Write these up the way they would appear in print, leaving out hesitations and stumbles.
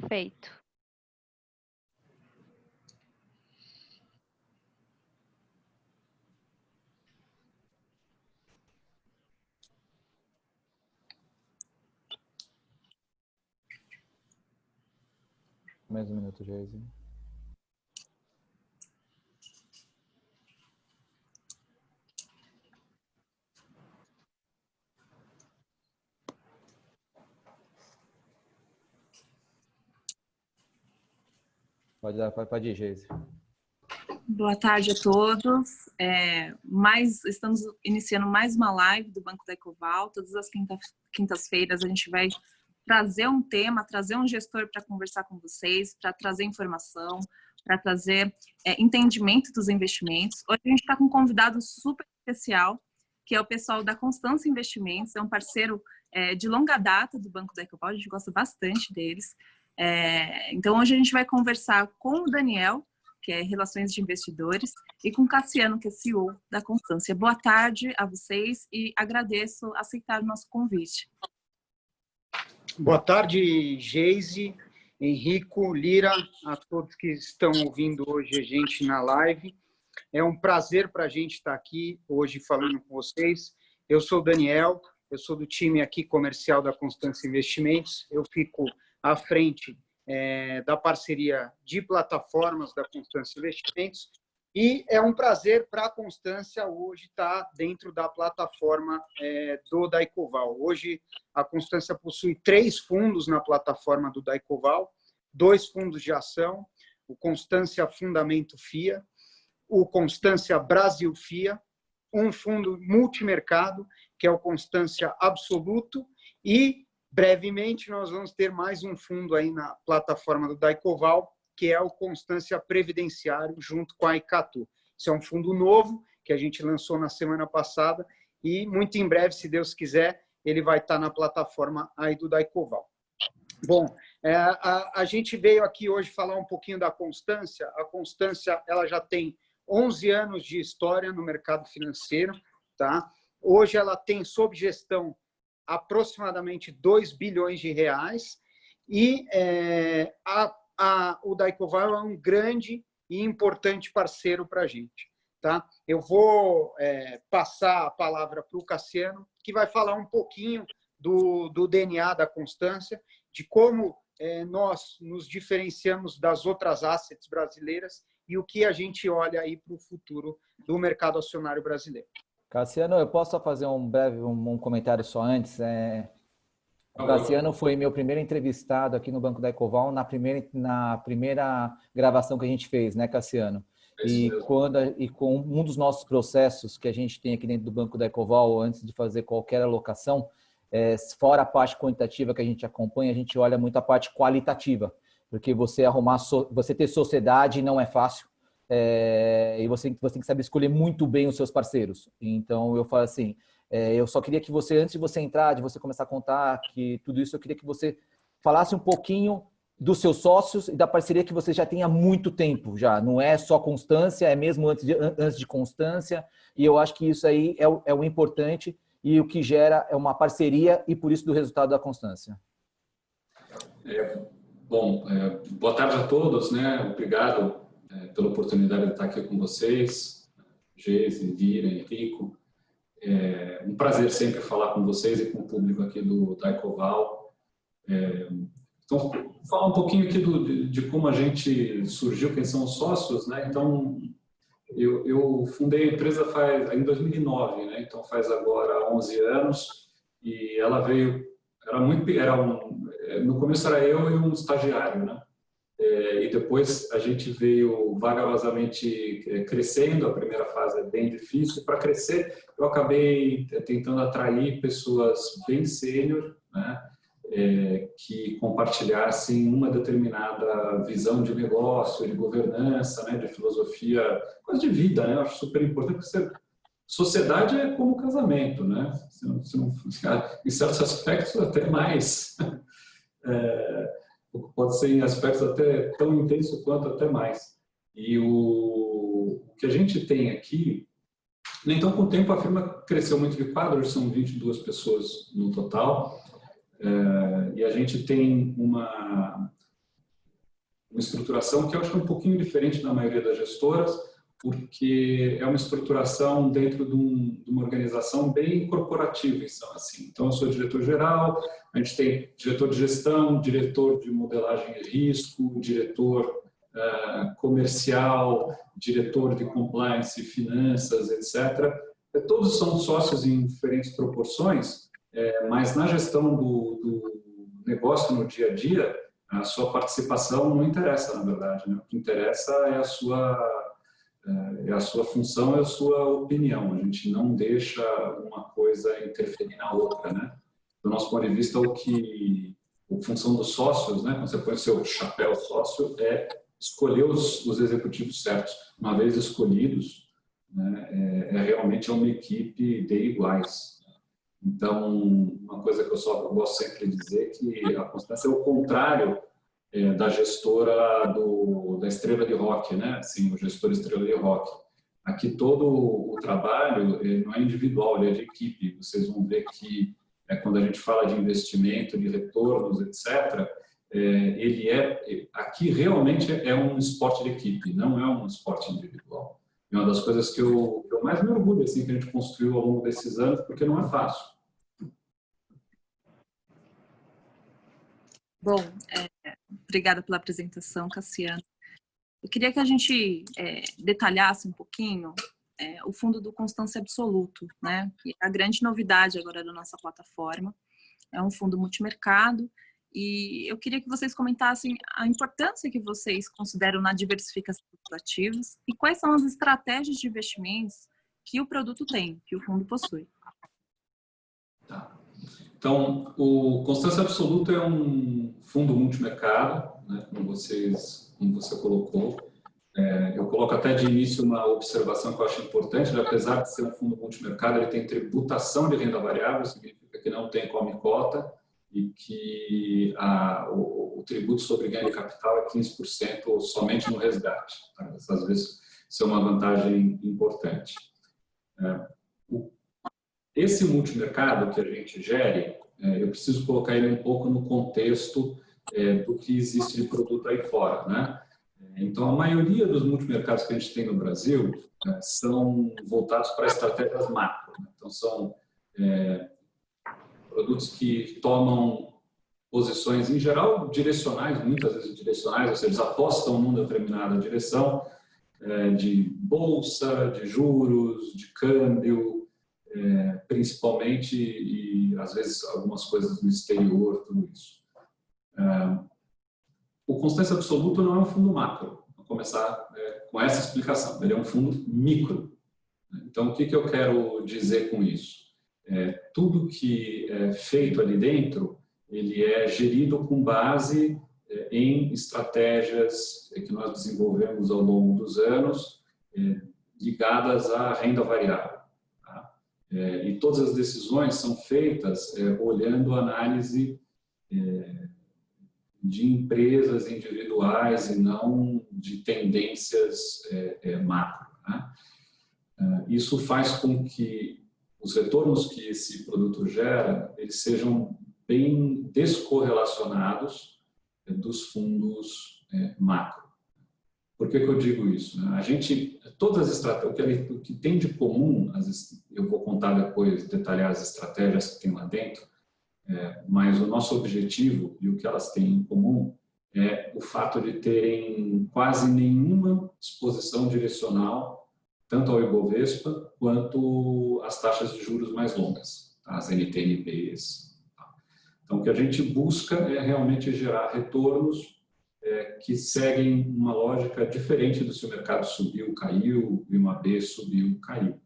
Perfeito. Mais um minuto, Geise. Pode ir, Geise. Boa tarde a todos. Estamos iniciando mais uma live do Banco da Ecoval. Todas as quintas-feiras a gente vai trazer um tema, trazer um gestor para conversar com vocês, para trazer informação, para trazer entendimento dos investimentos. Hoje a gente está com um convidado super especial, que é o pessoal da Constância Investimentos. É um parceiro de longa data do Banco da Ecoval, a gente gosta bastante deles. Então hoje a gente vai conversar com o Daniel, que é Relações de Investidores, e com o Cassiano, que é CEO da Constância. Boa tarde a vocês e agradeço aceitar o nosso convite. Boa tarde, Geise, Henrico, Lira, a todos que estão ouvindo hoje a gente na live. É um prazer para a gente estar aqui hoje falando com vocês. Eu sou o Daniel, eu sou do time aqui comercial da Constância Investimentos. Eu fico à frente da parceria de plataformas da Constância Investimentos e é um prazer para a Constância hoje estar dentro da plataforma do Daicoval. Hoje a Constância possui 3 fundos na plataforma do Daicoval, 2 fundos de ação, o Constância Fundamento FIA, o Constância Brasil FIA, um fundo multimercado, que é o Constância Absoluto, e brevemente nós vamos ter mais um fundo aí na plataforma do Daicoval, que é o Constância Previdenciário, junto com a Icatu. Isso é um fundo novo que a gente lançou na semana passada e muito em breve, se Deus quiser, ele vai estar na plataforma aí do Daicoval. Bom, a gente veio aqui hoje falar um pouquinho da Constância. A Constância ela já tem 11 anos de história no mercado financeiro. Tá? Hoje ela tem sob gestão aproximadamente 2 bilhões de reais e o Daicoval é um grande e importante parceiro para a gente. Tá? Eu vou passar a palavra para o Cassiano, que vai falar um pouquinho do DNA da Constância, de como nós nos diferenciamos das outras assets brasileiras e o que a gente olha aí para o futuro do mercado acionário brasileiro. Cassiano, eu posso só fazer um comentário só antes? O Cassiano foi meu primeiro entrevistado aqui no Banco da Ecoval na primeira gravação que a gente fez, né, Cassiano? E com um dos nossos processos que a gente tem aqui dentro do Banco da Ecoval, antes de fazer qualquer alocação, fora a parte quantitativa que a gente acompanha, a gente olha muito a parte qualitativa, porque você ter sociedade não é fácil. E você tem que saber escolher muito bem os seus parceiros. Então, eu falo assim, eu só queria que você, antes de você entrar, de você começar a contar que tudo isso, eu queria que você falasse um pouquinho dos seus sócios e da parceria que você já tem há muito tempo já. Não é só Constância, é mesmo antes de Constância. E eu acho que isso aí é o importante e o que gera é uma parceria e por isso do resultado da Constância. Boa tarde a todos, né? Obrigado pela oportunidade de estar aqui com vocês, Geise, Lira, Henrico. É um prazer sempre falar com vocês e com o público aqui do Daicoval. Então, vou falar um pouquinho aqui de como a gente surgiu, quem são os sócios, né? Então, eu fundei a empresa em 2009, né? Então faz agora 11 anos e ela veio, no começo era eu e um estagiário, né? E depois a gente veio vagarosamente crescendo. A primeira fase é bem difícil. Para crescer, eu acabei tentando atrair pessoas bem sênior, né, que compartilhassem uma determinada visão de negócio, de governança, né, de filosofia, coisa de vida, né? Eu acho super importante, porque sociedade é como casamento, né? Em certos aspectos até mais... pode ser em aspectos até tão intensos quanto até mais. E o que a gente tem aqui, então com o tempo a firma cresceu muito de quadro, hoje são 22 pessoas no total, e a gente tem estruturação que eu acho um pouquinho diferente da maioria das gestoras, porque é uma estruturação dentro de uma organização bem corporativa, assim. Então, eu sou diretor-geral, a gente tem diretor de gestão, diretor de modelagem de risco, diretor comercial, diretor de compliance, finanças, etc. Todos são sócios em diferentes proporções, mas na gestão do negócio no dia a dia, a sua participação não interessa, na verdade, né? O que interessa é a sua função, é a sua opinião. A gente não deixa uma coisa interferir na outra, né? Do nosso ponto de vista, a função dos sócios, né? Quando você põe o seu chapéu sócio, é escolher os executivos certos. Uma vez escolhidos, né, realmente uma equipe de iguais. Então, uma coisa que eu gosto sempre de dizer é que a Constância é o contrário da gestora da estrela de rock, né? Assim, o gestor estrela de rock. Aqui todo o trabalho não é individual, ele é de equipe. Vocês vão ver que quando a gente fala de investimento, de retornos, etc., aqui realmente é um esporte de equipe, não é um esporte individual. É uma das coisas que eu mais me orgulho, assim, que a gente construiu ao longo desses anos, porque não é fácil. Bom, obrigada pela apresentação, Cassiano. Eu queria que a gente detalhasse um pouquinho o fundo do Constância Absoluto, né? Que é a grande novidade agora da nossa plataforma. É um fundo multimercado e eu queria que vocês comentassem a importância que vocês consideram na diversificação dos ativos e quais são as estratégias de investimentos que o produto tem, que o fundo possui. Tá. Então, o Constância Absoluta é um fundo multimercado, né, como você colocou. Eu coloco até de início uma observação que eu acho importante, apesar de ser um fundo multimercado, ele tem tributação de renda variável, significa que não tem come cota e que o tributo sobre ganho de capital é 15% somente no resgate. Tá? Às vezes, isso é uma vantagem importante. Esse multimercado que a gente gere, eu preciso colocar ele um pouco no contexto do que existe de produto aí fora, né? Então, a maioria dos multimercados que a gente tem no Brasil são voltados para estratégias macro. Né? Então, são produtos que tomam posições, em geral, direcionais, muitas vezes direcionais, ou seja, eles apostam numa determinada direção de bolsa, de juros, de câmbio, principalmente, e às vezes algumas coisas no exterior, tudo isso. O Constância Absoluto não é um fundo macro, vou começar com essa explicação, ele é um fundo micro. Então, o que eu quero dizer com isso? Tudo que é feito ali dentro, ele é gerido com base em estratégias que nós desenvolvemos ao longo dos anos, ligadas à renda variável. E todas as decisões são feitas olhando a análise de empresas individuais e não de tendências macro. Né? Isso faz com que os retornos que esse produto gera, eles sejam bem descorrelacionados dos fundos macro. Por que eu digo isso? A gente, todas as estratégias, o que tem de comum, eu vou contar depois, detalhar as estratégias que tem lá dentro, mas o nosso objetivo e o que elas têm em comum é o fato de terem quase nenhuma exposição direcional, tanto ao Ibovespa quanto às taxas de juros mais longas, as NTNBs. Então, o que a gente busca é realmente gerar retornos que seguem uma lógica diferente do se o mercado subiu, caiu, e uma B subiu, caiu.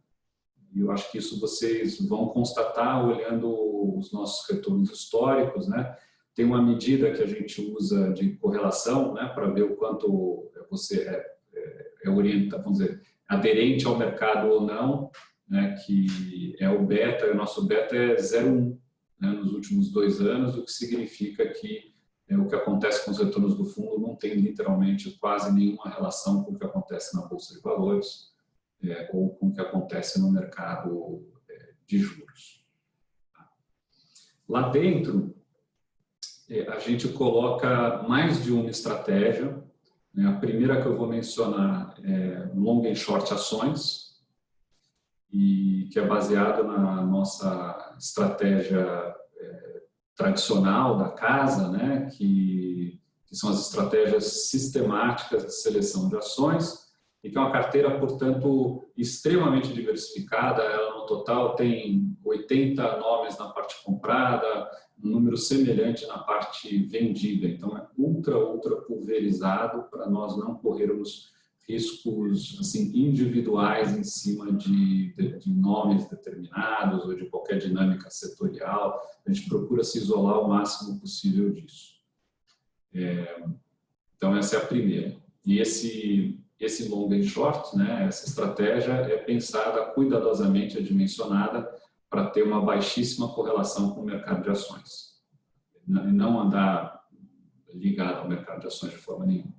E eu acho que isso vocês vão constatar olhando os nossos retornos históricos, né? Tem uma medida que a gente usa de correlação, né, para ver o quanto você vamos dizer, aderente ao mercado ou não, né, que é o beta, e o nosso beta é 0,1, né, nos últimos 2 anos, o que significa que o que acontece com os retornos do fundo não tem literalmente quase nenhuma relação com o que acontece na Bolsa de Valores ou com o que acontece no mercado de juros. Lá dentro, a gente coloca mais de uma estratégia A primeira que eu vou mencionar é long and short ações, e que é baseado na nossa estratégia tradicional da casa, né, que são as estratégias sistemáticas de seleção de ações, e que é uma carteira, portanto, extremamente diversificada. Ela, no total, tem 80 nomes na parte comprada, um número semelhante na parte vendida. Então, é ultra pulverizado para nós não corrermos riscos assim, individuais em cima de nomes determinados ou de qualquer dinâmica setorial. A gente procura se isolar o máximo possível disso. Então, essa é a primeira. E esse long and short, né, essa estratégia é pensada cuidadosamente, é dimensionada para ter uma baixíssima correlação com o mercado de ações. E não andar ligado ao mercado de ações de forma nenhuma.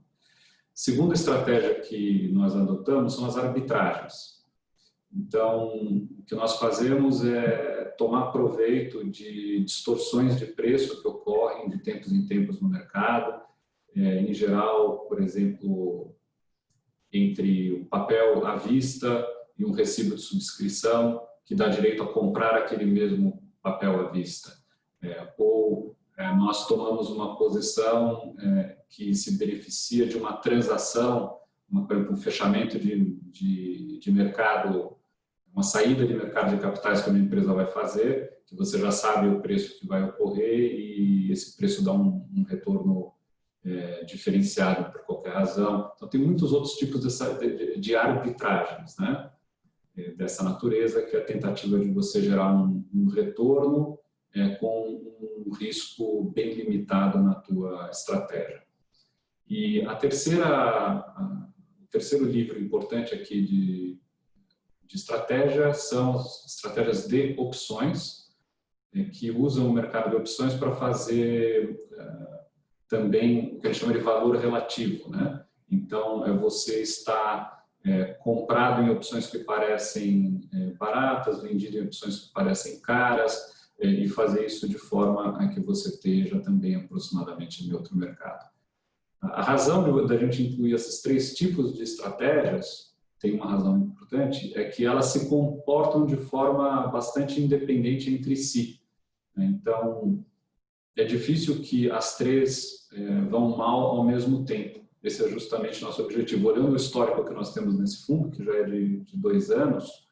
Segunda estratégia que nós adotamos são as arbitragens. Então, o que nós fazemos é tomar proveito de distorções de preço que ocorrem de tempos em tempos no mercado. Em geral, por exemplo, entre o papel à vista e um recibo de subscrição, que dá direito a comprar aquele mesmo papel à vista. Nós tomamos uma posição que se beneficia de uma transação, um fechamento de mercado, uma saída de mercado de capitais que uma empresa vai fazer, que você já sabe o preço que vai ocorrer e esse preço dá um retorno diferenciado por qualquer razão. Então, tem muitos outros tipos de arbitragens, né, dessa natureza, que é a tentativa de você gerar um retorno com um risco bem limitado na tua estratégia. E o terceiro livro importante aqui de estratégia são as estratégias de opções, que usam o mercado de opções para fazer também o que a gente chama de valor relativo, né? Então, você está comprado em opções que parecem baratas, vendido em opções que parecem caras, e fazer isso de forma a que você esteja também aproximadamente em outro mercado. A razão da gente incluir esses três tipos de estratégias, tem uma razão importante, é que elas se comportam de forma bastante independente entre si. Então, é difícil que as três vão mal ao mesmo tempo. Esse é justamente nosso objetivo. Olhando o histórico que nós temos nesse fundo, que já é de 2 anos,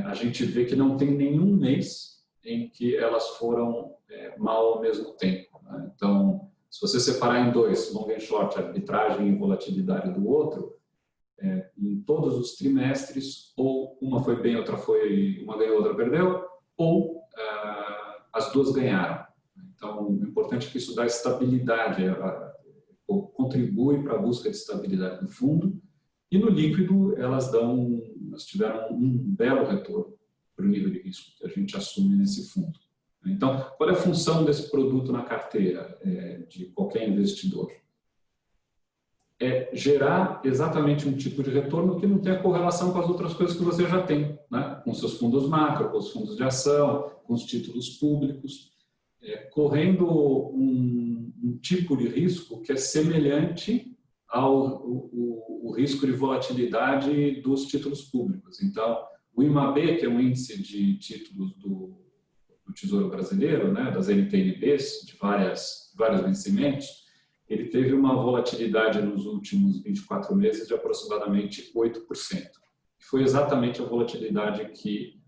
a gente vê que não tem nenhum mês em que elas foram mal ao mesmo tempo, né? Então, se você separar em 2, long and short, arbitragem e volatilidade do outro, em todos os trimestres, ou uma foi bem, uma ganhou, outra perdeu, ou as duas ganharam. Então, o importante é que isso dá estabilidade, contribui para a busca de estabilidade do fundo, e no líquido elas tiveram um belo retorno para o nível de risco que a gente assume nesse fundo. Então, qual é a função desse produto na carteira de qualquer investidor? É gerar exatamente um tipo de retorno que não tenha correlação com as outras coisas que você já tem, né? Com seus fundos macro, com os fundos de ação, com os títulos públicos, correndo um tipo de risco que é semelhante ao risco de volatilidade dos títulos públicos. Então, o IMAB, que é um índice de títulos do Tesouro Brasileiro, né, das NTNBs, de vários vencimentos, ele teve uma volatilidade nos últimos 24 meses de aproximadamente 8%. Que foi exatamente a volatilidade que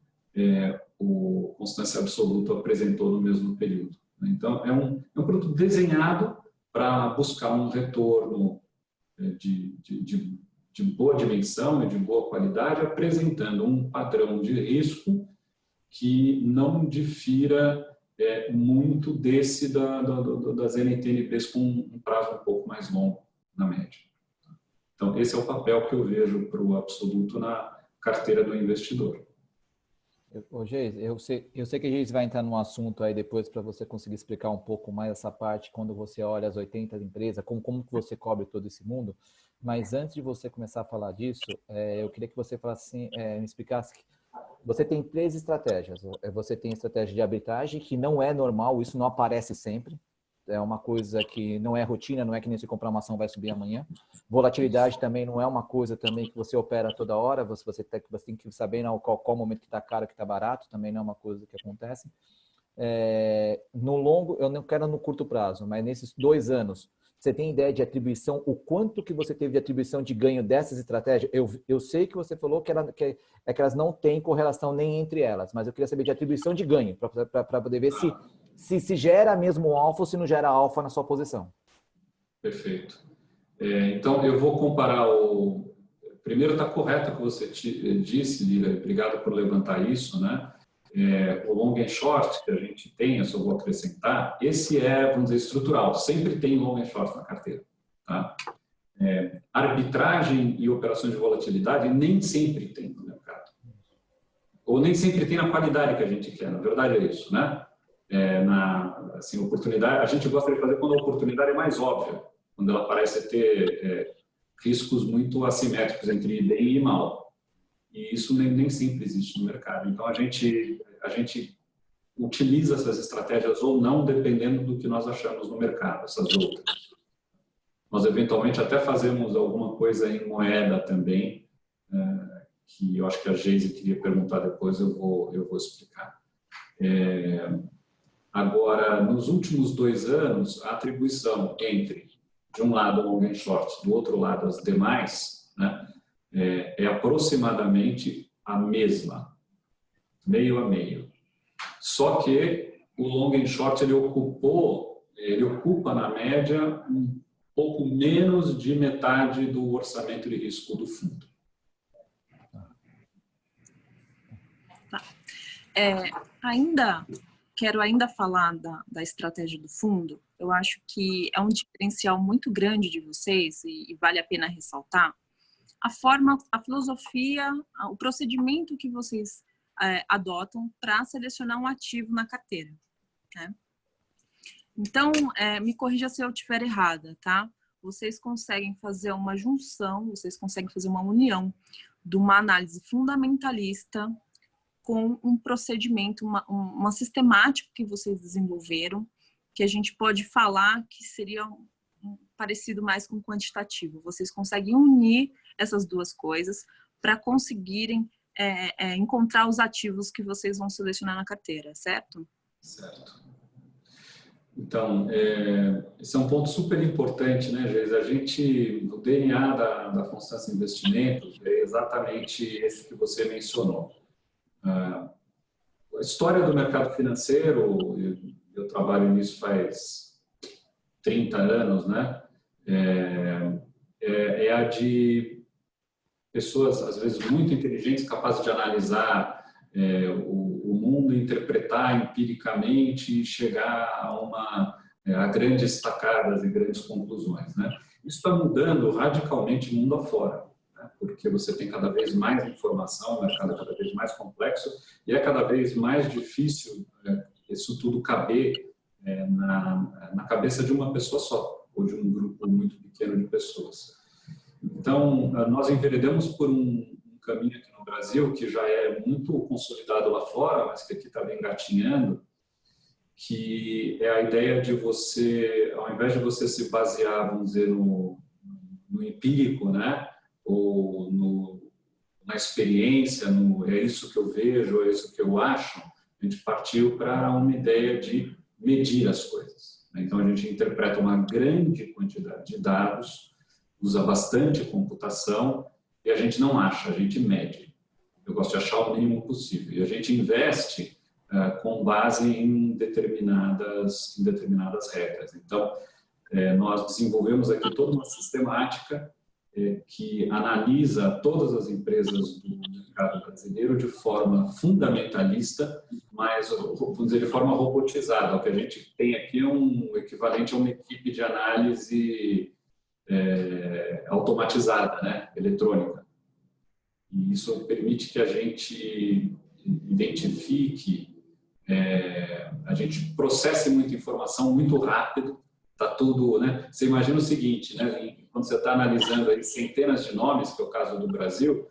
o Constância Absoluta apresentou no mesmo período. Então, é um produto desenhado para buscar um retorno de boa dimensão e de boa qualidade, apresentando um padrão de risco que não difira muito desse das NTNBs com um prazo um pouco mais longo, na média. Então, esse é o papel que eu vejo para o absoluto na carteira do investidor. Geis, eu sei que a gente vai entrar num assunto aí depois para você conseguir explicar um pouco mais essa parte quando você olha as 80 empresas, como que você cobre todo esse mundo. Mas antes de você começar a falar disso, eu queria que você falasse, me explicasse. Você tem 3 estratégias. Você tem a estratégia de arbitragem, que não é normal, isso não aparece sempre. é uma coisa que não é rotina, não é que nem se comprar uma ação vai subir amanhã. Volatilidade também não é uma coisa também que você opera toda hora, você tem que saber qual momento que está caro, que está barato, também não é uma coisa que acontece. No longo, eu não quero no curto prazo, mas nesses 2 anos, você tem ideia de atribuição, o quanto que você teve de atribuição de ganho dessas estratégias? Eu sei que você falou que elas não têm correlação nem entre elas, mas eu queria saber de atribuição de ganho, para poder ver se gera mesmo alfa ou se não gera alfa na sua posição. Perfeito. Então, eu vou comparar o... Primeiro, está correto o que você disse, Lira, obrigado por levantar isso, né? O long and short que a gente tem, eu só vou acrescentar, esse vamos dizer, estrutural, sempre tem long and short na carteira. Tá? Arbitragem e operações de volatilidade nem sempre tem no mercado. Ou nem sempre tem na qualidade que a gente quer, na verdade é isso, né? Assim, oportunidade, a gente gosta de fazer quando a oportunidade é mais óbvia, quando ela parece ter riscos muito assimétricos entre bem e mal. E isso nem sempre existe no mercado. Então, a gente utiliza essas estratégias ou não, dependendo do que nós achamos no mercado, essas outras. Nós, eventualmente, até fazemos alguma coisa em moeda também, que eu acho que a Geise queria perguntar depois, eu vou explicar. Agora, nos últimos 2 anos, a atribuição entre, de um lado, long and short, do outro lado, as demais, né, é aproximadamente a mesma, meio a meio. Só que o long and short ele ocupa na média um pouco menos de metade do orçamento de risco do fundo. Tá. Quero falar da estratégia do fundo. Eu acho que é um diferencial muito grande de vocês e vale a pena ressaltar a filosofia, o procedimento que vocês adotam para selecionar um ativo na carteira, né? Então, me corrija se eu estiver errada, tá? Vocês conseguem fazer uma junção, vocês conseguem fazer uma união de uma análise fundamentalista com um procedimento, uma sistemática que vocês desenvolveram, que a gente pode falar que seria parecido mais com quantitativo. Vocês conseguem unir essas duas coisas para conseguirem encontrar os ativos que vocês vão selecionar na carteira, certo? Certo. Então, esse é um ponto super importante, né, Geise? O DNA da Constância Investimentos é exatamente esse que você mencionou. A história do mercado financeiro, eu trabalho nisso faz 30 anos, né? É a de pessoas, às vezes, muito inteligentes, capazes de analisar o mundo, interpretar empiricamente e chegar a grandes sacadas e grandes conclusões, né? Isso está mudando radicalmente mundo afora, né? Porque você tem cada vez mais informação, o mercado é cada vez mais complexo e é cada vez mais difícil isso tudo caber na cabeça de uma pessoa só, ou de um grupo muito pequeno de pessoas. Então, nós enveredamos por um caminho aqui no Brasil, que já é muito consolidado lá fora, mas que aqui está bem engatinhando, que é a ideia de você, ao invés de você se basear, vamos dizer, no empírico, né? Ou na experiência, é isso que eu vejo, é isso que eu acho, a gente partiu para uma ideia de medir as coisas. Então, a gente interpreta uma grande quantidade de dados, usa bastante computação e a gente não acha, a gente mede. Eu gosto de achar o mínimo possível. E a gente investe com base em determinadas regras. Então, nós desenvolvemos aqui toda uma sistemática que analisa todas as empresas do mercado brasileiro de forma fundamentalista, mas, vamos dizer, de forma robotizada. O que a gente tem aqui é um equivalente a uma equipe de análise automatizada, né, eletrônica. E isso permite que a gente identifique, a gente processe muita informação muito rápido. Tá tudo, né? Você imagina o seguinte, né? Quando você está analisando aí centenas de nomes, que é o caso do Brasil,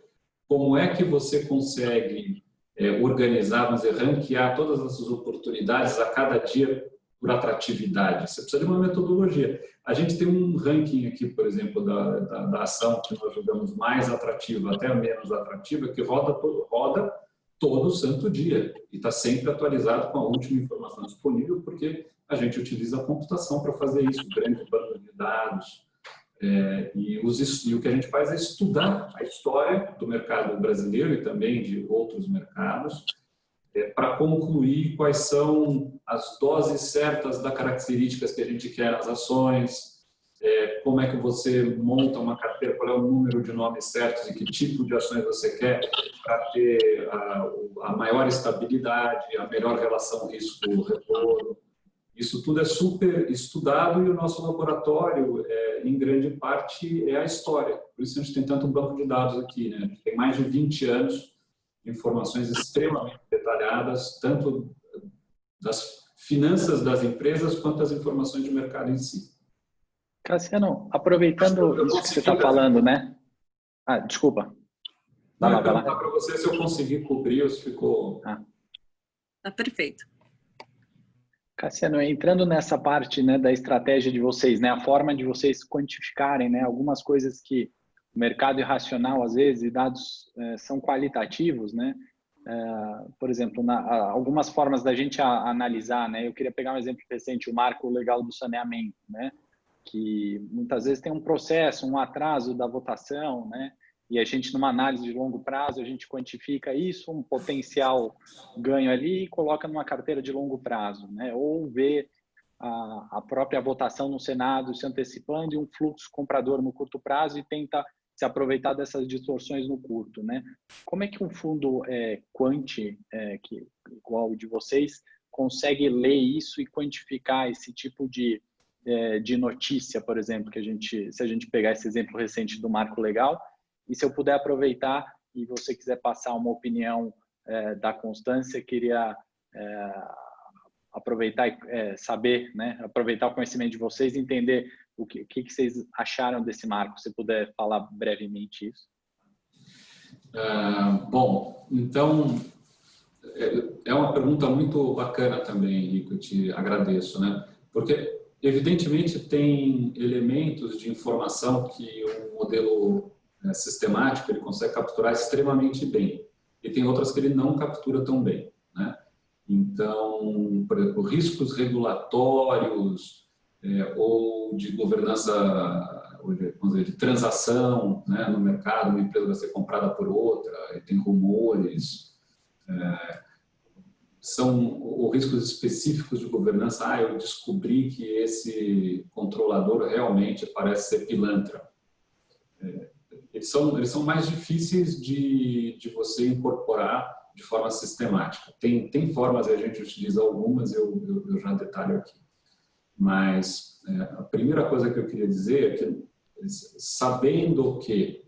como é que você consegue organizar, vamos dizer, ranquear todas essas oportunidades a cada dia por atratividade, você precisa de uma metodologia. A gente tem um ranking aqui, por exemplo, da ação que nós julgamos mais atrativa até a menos atrativa, que roda todo santo dia e está sempre atualizado com a última informação disponível, porque a gente utiliza a computação para fazer isso, grande banco de dados. E o que a gente faz é estudar a história do mercado brasileiro e também de outros mercados, para concluir quais são as doses certas das características que a gente quer nas ações, como é que você monta uma carteira, qual é o número de nomes certos e que tipo de ações você quer para ter a maior estabilidade, a melhor relação risco-retorno. Isso tudo é super estudado e o nosso laboratório, em grande parte, é a história. Por isso a gente tem tanto banco de dados aqui, né? A gente tem mais de 20 anos de informações extremamente detalhadas, tanto das finanças das empresas quanto das informações de mercado em si. Cassiano, aproveitando isso que você está falando, né? Desculpa. Não, eu perguntar para você se eu consegui cobrir ou se ficou... Tá perfeito. Cassiano, entrando nessa parte, né, da estratégia de vocês, né, a forma de vocês quantificarem, né, algumas coisas que o mercado irracional, às vezes, e dados são qualitativos, né? Por exemplo, algumas formas da gente analisar, né? Eu queria pegar um exemplo recente, o marco legal do saneamento, né? Que muitas vezes tem um processo, um atraso da votação, né? E a gente, numa análise de longo prazo, a gente quantifica isso, um potencial ganho ali e coloca numa carteira de longo prazo, né? Ou vê a própria votação no Senado se antecipando e um fluxo comprador no curto prazo e tenta se aproveitar dessas distorções no curto, né? Como é que um fundo quant, igual o de vocês, consegue ler isso e quantificar esse tipo de notícia, por exemplo, se a gente pegar esse exemplo recente do marco legal, e se eu puder aproveitar e você quiser passar uma opinião da Constância, queria aproveitar e saber, né, aproveitar o conhecimento de vocês e entender o que vocês acharam desse marco, se puder falar brevemente isso. Bom, então, é uma pergunta muito bacana também, Henrique, eu te agradeço, né? Porque, evidentemente, tem elementos de informação que um modelo sistemático ele consegue capturar extremamente bem, e tem outras que ele não captura tão bem, né? Então, por exemplo, riscos regulatórios ou de governança, vamos dizer, de transação, né, no mercado, uma empresa vai ser comprada por outra, e tem rumores, são riscos específicos de governança. Eu descobri que esse controlador realmente parece ser pilantra. Eles são mais difíceis de você incorporar de forma sistemática. Tem formas, a gente utiliza algumas, eu já detalho aqui. Mas a primeira coisa que eu queria dizer é que, sabendo que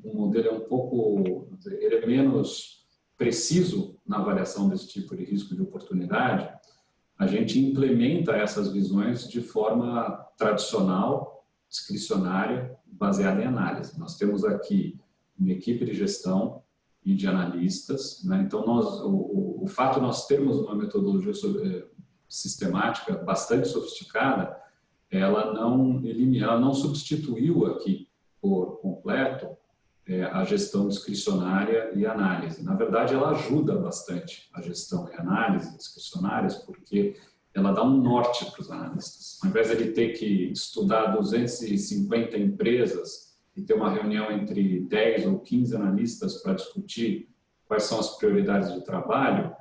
o modelo é um pouco, ele é menos preciso na avaliação desse tipo de risco de oportunidade, a gente implementa essas visões de forma tradicional, discricionária, baseada em análise. Nós temos aqui uma equipe de gestão e de analistas, né? Então, o fato de nós termos uma metodologia sistemática bastante sofisticada, ela não substituiu aqui por completo a gestão discricionária e análise. Na verdade, ela ajuda bastante a gestão e análise discricionárias, porque ela dá um norte para os analistas. Ao invés de ele ter que estudar 250 empresas e ter uma reunião entre 10 ou 15 analistas para discutir quais são as prioridades de trabalho,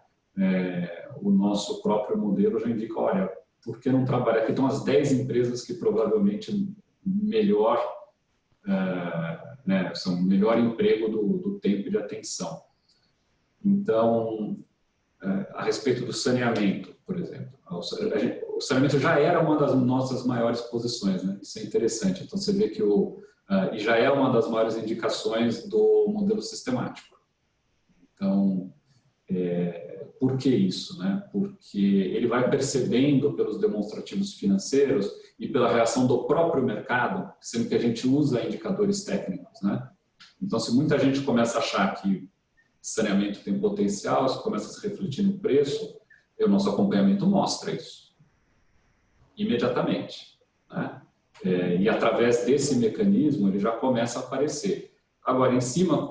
o nosso próprio modelo já indica, olha, por que não trabalhar? Aqui estão as 10 empresas que provavelmente melhor, são o melhor emprego do tempo de atenção. Então, a respeito do saneamento, por exemplo, o saneamento já era uma das nossas maiores posições, né? Isso é interessante. Então, você vê que e já é uma das maiores indicações do modelo sistemático. Então, por que isso, né? Porque ele vai percebendo pelos demonstrativos financeiros e pela reação do próprio mercado, sendo que a gente usa indicadores técnicos, né? Então, se muita gente começa a achar que saneamento tem potencial, isso começa a se refletir no preço, E o nosso acompanhamento mostra isso, imediatamente, né? E através desse mecanismo ele já começa a aparecer. Agora, em cima,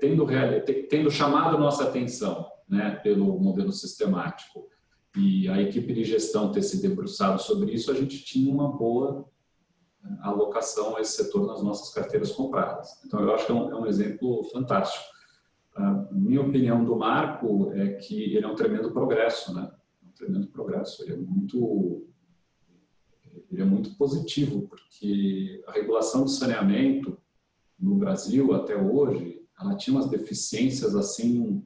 tendo chamado nossa atenção, né, pelo modelo sistemático, e a equipe de gestão ter se debruçado sobre isso, a gente tinha uma boa alocação a esse setor nas nossas carteiras compradas. Então, eu acho que é um exemplo fantástico. A minha opinião do Marco é que ele é um tremendo progresso, né? Um tremendo progresso. Ele é muito positivo, porque a regulação de saneamento no Brasil, até hoje, ela tinha umas deficiências assim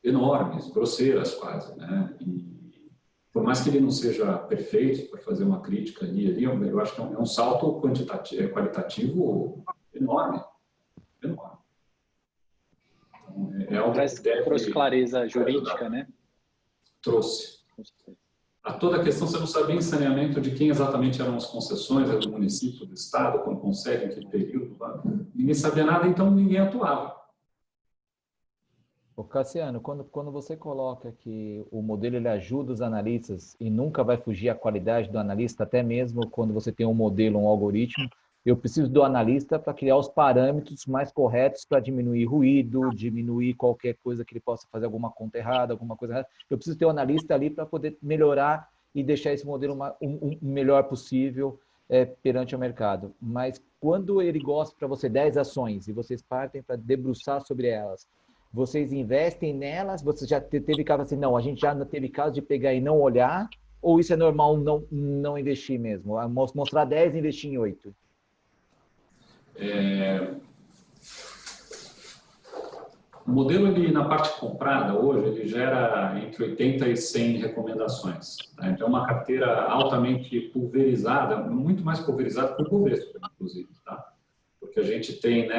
enormes, grosseiras quase, né? E por mais que ele não seja perfeito, para fazer uma crítica ali, eu acho que é um salto qualitativo enorme, enorme. Então, algo que trouxe clareza jurídica, né? Trouxe. A toda a questão, você não sabia em saneamento de quem exatamente eram as concessões, era do município, do estado, quando consegue, em que período. Ninguém sabia nada, então ninguém atuava. Ô Cassiano, quando você coloca que o modelo ele ajuda os analistas e nunca vai fugir a qualidade do analista, até mesmo quando você tem um modelo, um algoritmo, eu preciso do analista para criar os parâmetros mais corretos para diminuir ruído, diminuir qualquer coisa que ele possa fazer alguma conta errada, alguma coisa errada. Eu preciso ter um analista ali para poder melhorar e deixar esse modelo o melhor possível perante o mercado. Mas quando ele gosta para você 10 ações e vocês partem para debruçar sobre elas, vocês investem nelas? Você já teve caso assim, não, a gente já teve caso de pegar e não olhar? Ou isso é normal não investir mesmo? Mostrar 10 e investir em 8? O modelo, ele, na parte comprada, hoje, ele gera entre 80 e 100 recomendações. Tá? Então, é uma carteira altamente pulverizada, muito mais pulverizada que o Bovespa, inclusive. Tá? Porque a gente tem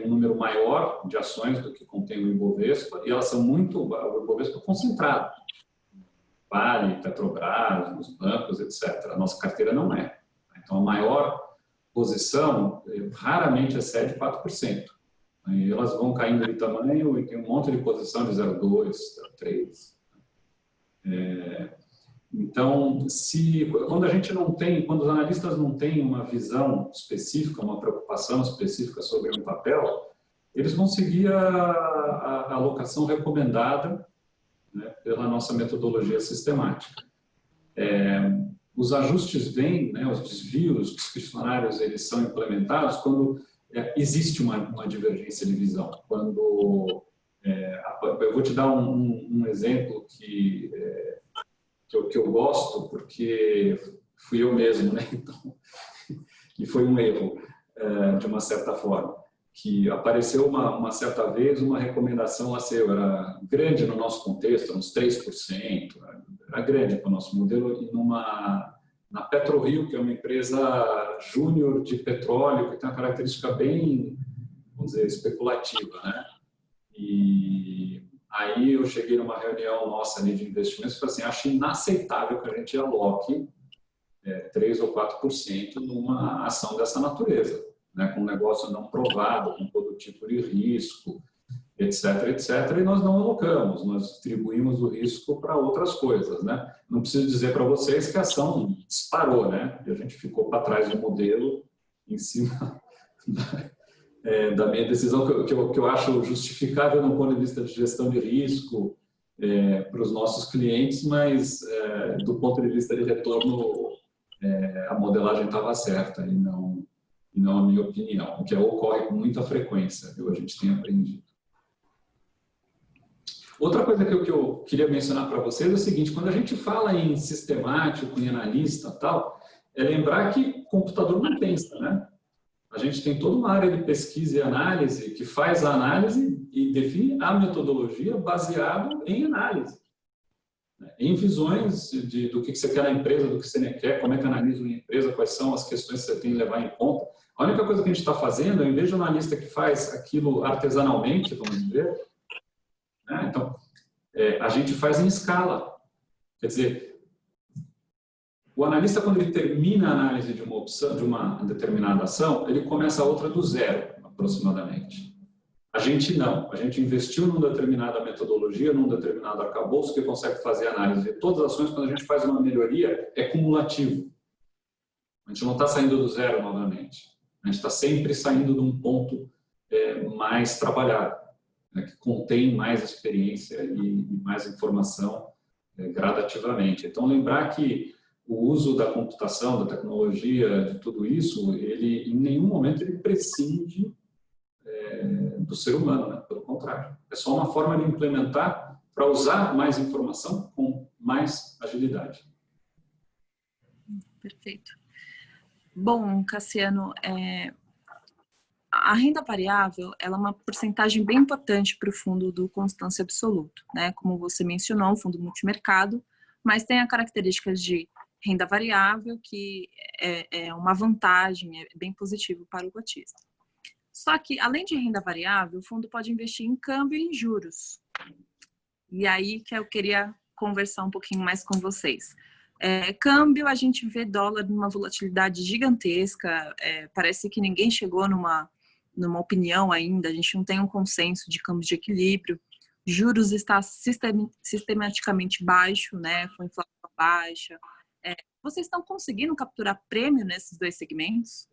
um número maior de ações do que contém o Ibovespa, e elas são o Ibovespa concentrado. Vale, Petrobras, nos bancos, etc. A nossa carteira não é. Então, a maior posição raramente excede 4%. E elas vão caindo de tamanho e tem um monte de posição de 0,2, 0,3. Então, quando os analistas não têm uma visão específica, uma preocupação específica sobre um papel, eles vão seguir a alocação recomendada, né, pela nossa metodologia sistemática. Os ajustes vêm, né, os desvios discricionários, eles são implementados quando existe uma divergência de visão. Quando eu vou te dar um exemplo que eu gosto, porque fui eu mesmo, né? Então, e foi um erro, de uma certa forma, que apareceu uma certa vez uma recomendação, era grande no nosso contexto, uns 3%, era grande para o nosso modelo, e na PetroRio, que é uma empresa júnior de petróleo, que tem uma característica bem, vamos dizer, especulativa, né? E aí eu cheguei numa reunião nossa ali de investimentos e falei assim, acho inaceitável que a gente aloque 3 ou 4% numa ação dessa natureza, né? Com um negócio não provado, com todo tipo de risco, etc, etc, e nós não alocamos, nós distribuímos o risco para outras coisas, né? Não preciso dizer para vocês que a ação disparou, né? E a gente ficou para trás do modelo em cima da minha decisão, que eu acho justificável no ponto de vista de gestão de risco para os nossos clientes, mas do ponto de vista de retorno, a modelagem estava certa e não a minha opinião, o que ocorre com muita frequência, viu? A gente tem aprendido. Outra coisa que eu queria mencionar para vocês é o seguinte, quando a gente fala em sistemático, em analista e tal, é lembrar que computador não pensa, né? A gente tem toda uma área de pesquisa e análise que faz a análise e define a metodologia baseado em análise, né? Em visões do que você quer na empresa, do que você quer, como é que analisa uma empresa, quais são as questões que você tem que levar em conta. A única coisa que a gente está fazendo, ao invés de um analista que faz aquilo artesanalmente, vamos dizer, né? Então, a gente faz em escala. Quer dizer, o analista, quando ele termina a análise de uma opção, de uma determinada ação, ele começa a outra do zero, aproximadamente. A gente não. A gente investiu numa determinada metodologia, num determinado arcabouço que consegue fazer análise de todas as ações. Quando a gente faz uma melhoria, é cumulativo. A gente não está saindo do zero novamente. A gente está sempre saindo de um ponto mais trabalhado, né, que contém mais experiência e mais informação gradativamente. Então, lembrar que o uso da computação, da tecnologia, de tudo isso, ele em nenhum momento ele prescinde do ser humano, né? Pelo contrário. É só uma forma de implementar para usar mais informação com mais agilidade. Perfeito. Bom, Cassiano, a renda variável ela é uma porcentagem bem importante para o fundo do Constância Absoluto, né? Como você mencionou, um fundo multimercado, mas tem a característica de renda variável, que é uma vantagem, é bem positivo para o cotista. Só que, além de renda variável, o fundo pode investir em câmbio e em juros. E aí que eu queria conversar um pouquinho mais com vocês. Câmbio, a gente vê dólar numa volatilidade gigantesca, parece que ninguém chegou numa opinião ainda, a gente não tem um consenso de câmbio de equilíbrio. Juros está sistematicamente baixo, né, com inflação baixa. Vocês estão conseguindo capturar prêmio nesses dois segmentos?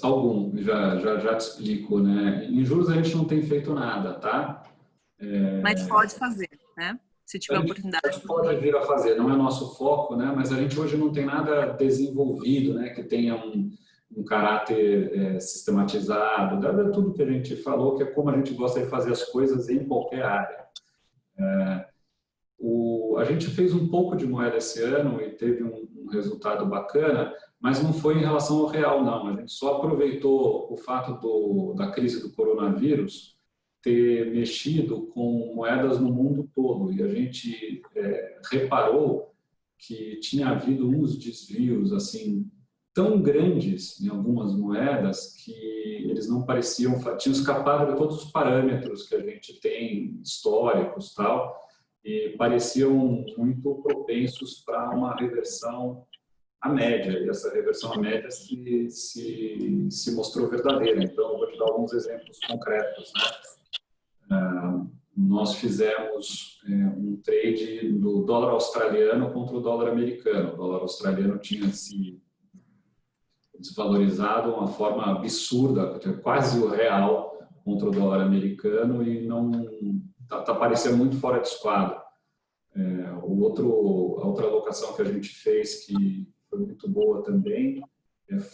Algum, já te explico, né? Em juros a gente não tem feito nada, tá? Mas pode fazer, né? Se tiver oportunidade. A gente pode vir a fazer, não é nosso foco, né? Mas a gente hoje não tem nada desenvolvido, né? Que tenha um caráter sistematizado, dado tudo que a gente falou, que é como a gente gosta de fazer as coisas em qualquer área. A gente fez um pouco de moeda esse ano e teve um resultado bacana, mas não foi em relação ao real, não. A gente só aproveitou o fato da crise do coronavírus ter mexido com moedas no mundo todo. E a gente reparou que tinha havido uns desvios assim tão grandes em algumas moedas que eles não pareciam, tinham escapado de todos os parâmetros que a gente tem históricos e tal, e pareciam muito propensos para uma reversão à média, e essa reversão à média se mostrou verdadeira. Então, eu vou te dar alguns exemplos concretos, né? Nós fizemos um trade do dólar australiano contra o dólar americano. O dólar australiano tinha se desvalorizado de uma forma absurda, quase o real contra o dólar americano, e não parecendo muito fora de esquadro. A outra alocação que a gente fez, que foi muito boa também,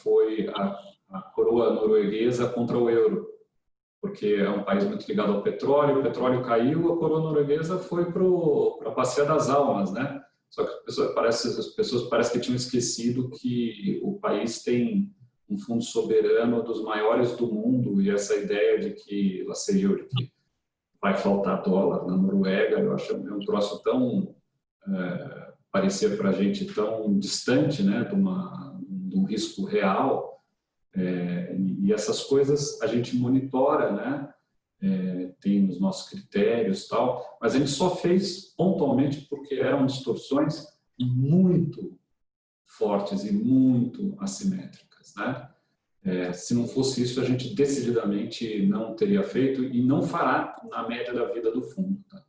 foi a coroa norueguesa contra o euro, porque é um país muito ligado ao petróleo, o petróleo caiu, a coroa norueguesa foi para a Bacia das Almas, né? Só que as pessoas parecem que tinham esquecido que o país tem um fundo soberano dos maiores do mundo, e essa ideia de que vai faltar dólar na Noruega, eu acho um troço tão parecia para a gente tão distante, né, de um risco real, e essas coisas a gente monitora, né, tem os nossos critérios e tal, mas a gente só fez pontualmente porque eram distorções muito fortes e muito assimétricas, né? Se não fosse isso, a gente decididamente não teria feito e não fará na média da vida do fundo, tá?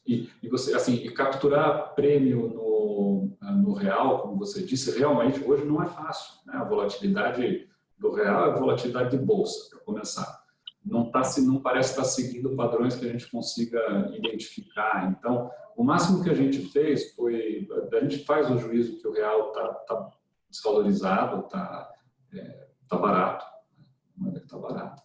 E você, assim, e capturar prêmio no real, como você disse, realmente hoje não é fácil, né? A volatilidade do real é a volatilidade de bolsa, para começar. Não parece estar seguindo padrões que a gente consiga identificar. Então, o máximo que a gente fez foi, a gente faz o juízo que o real está desvalorizado, está barato, moeda que está barata.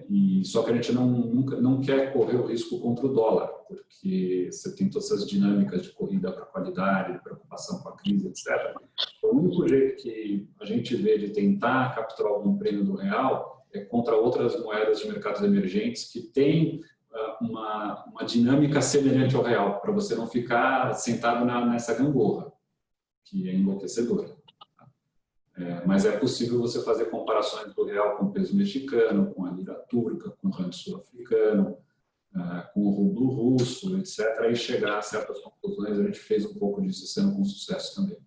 E só que a gente não quer correr o risco contra o dólar, porque você tem todas essas dinâmicas de corrida para a qualidade, de preocupação com a crise, etc. O único jeito que a gente vê de tentar capturar algum prêmio do real é contra outras moedas de mercados emergentes que têm uma dinâmica semelhante ao real, para você não ficar sentado nessa gangorra, que é enlouquecedora. Mas é possível você fazer comparações do real com o peso mexicano, com a lira turca, com o rand sul-africano, com o rublo russo, etc., e chegar a certas conclusões. A gente fez um pouco disso esse ano com sucesso também.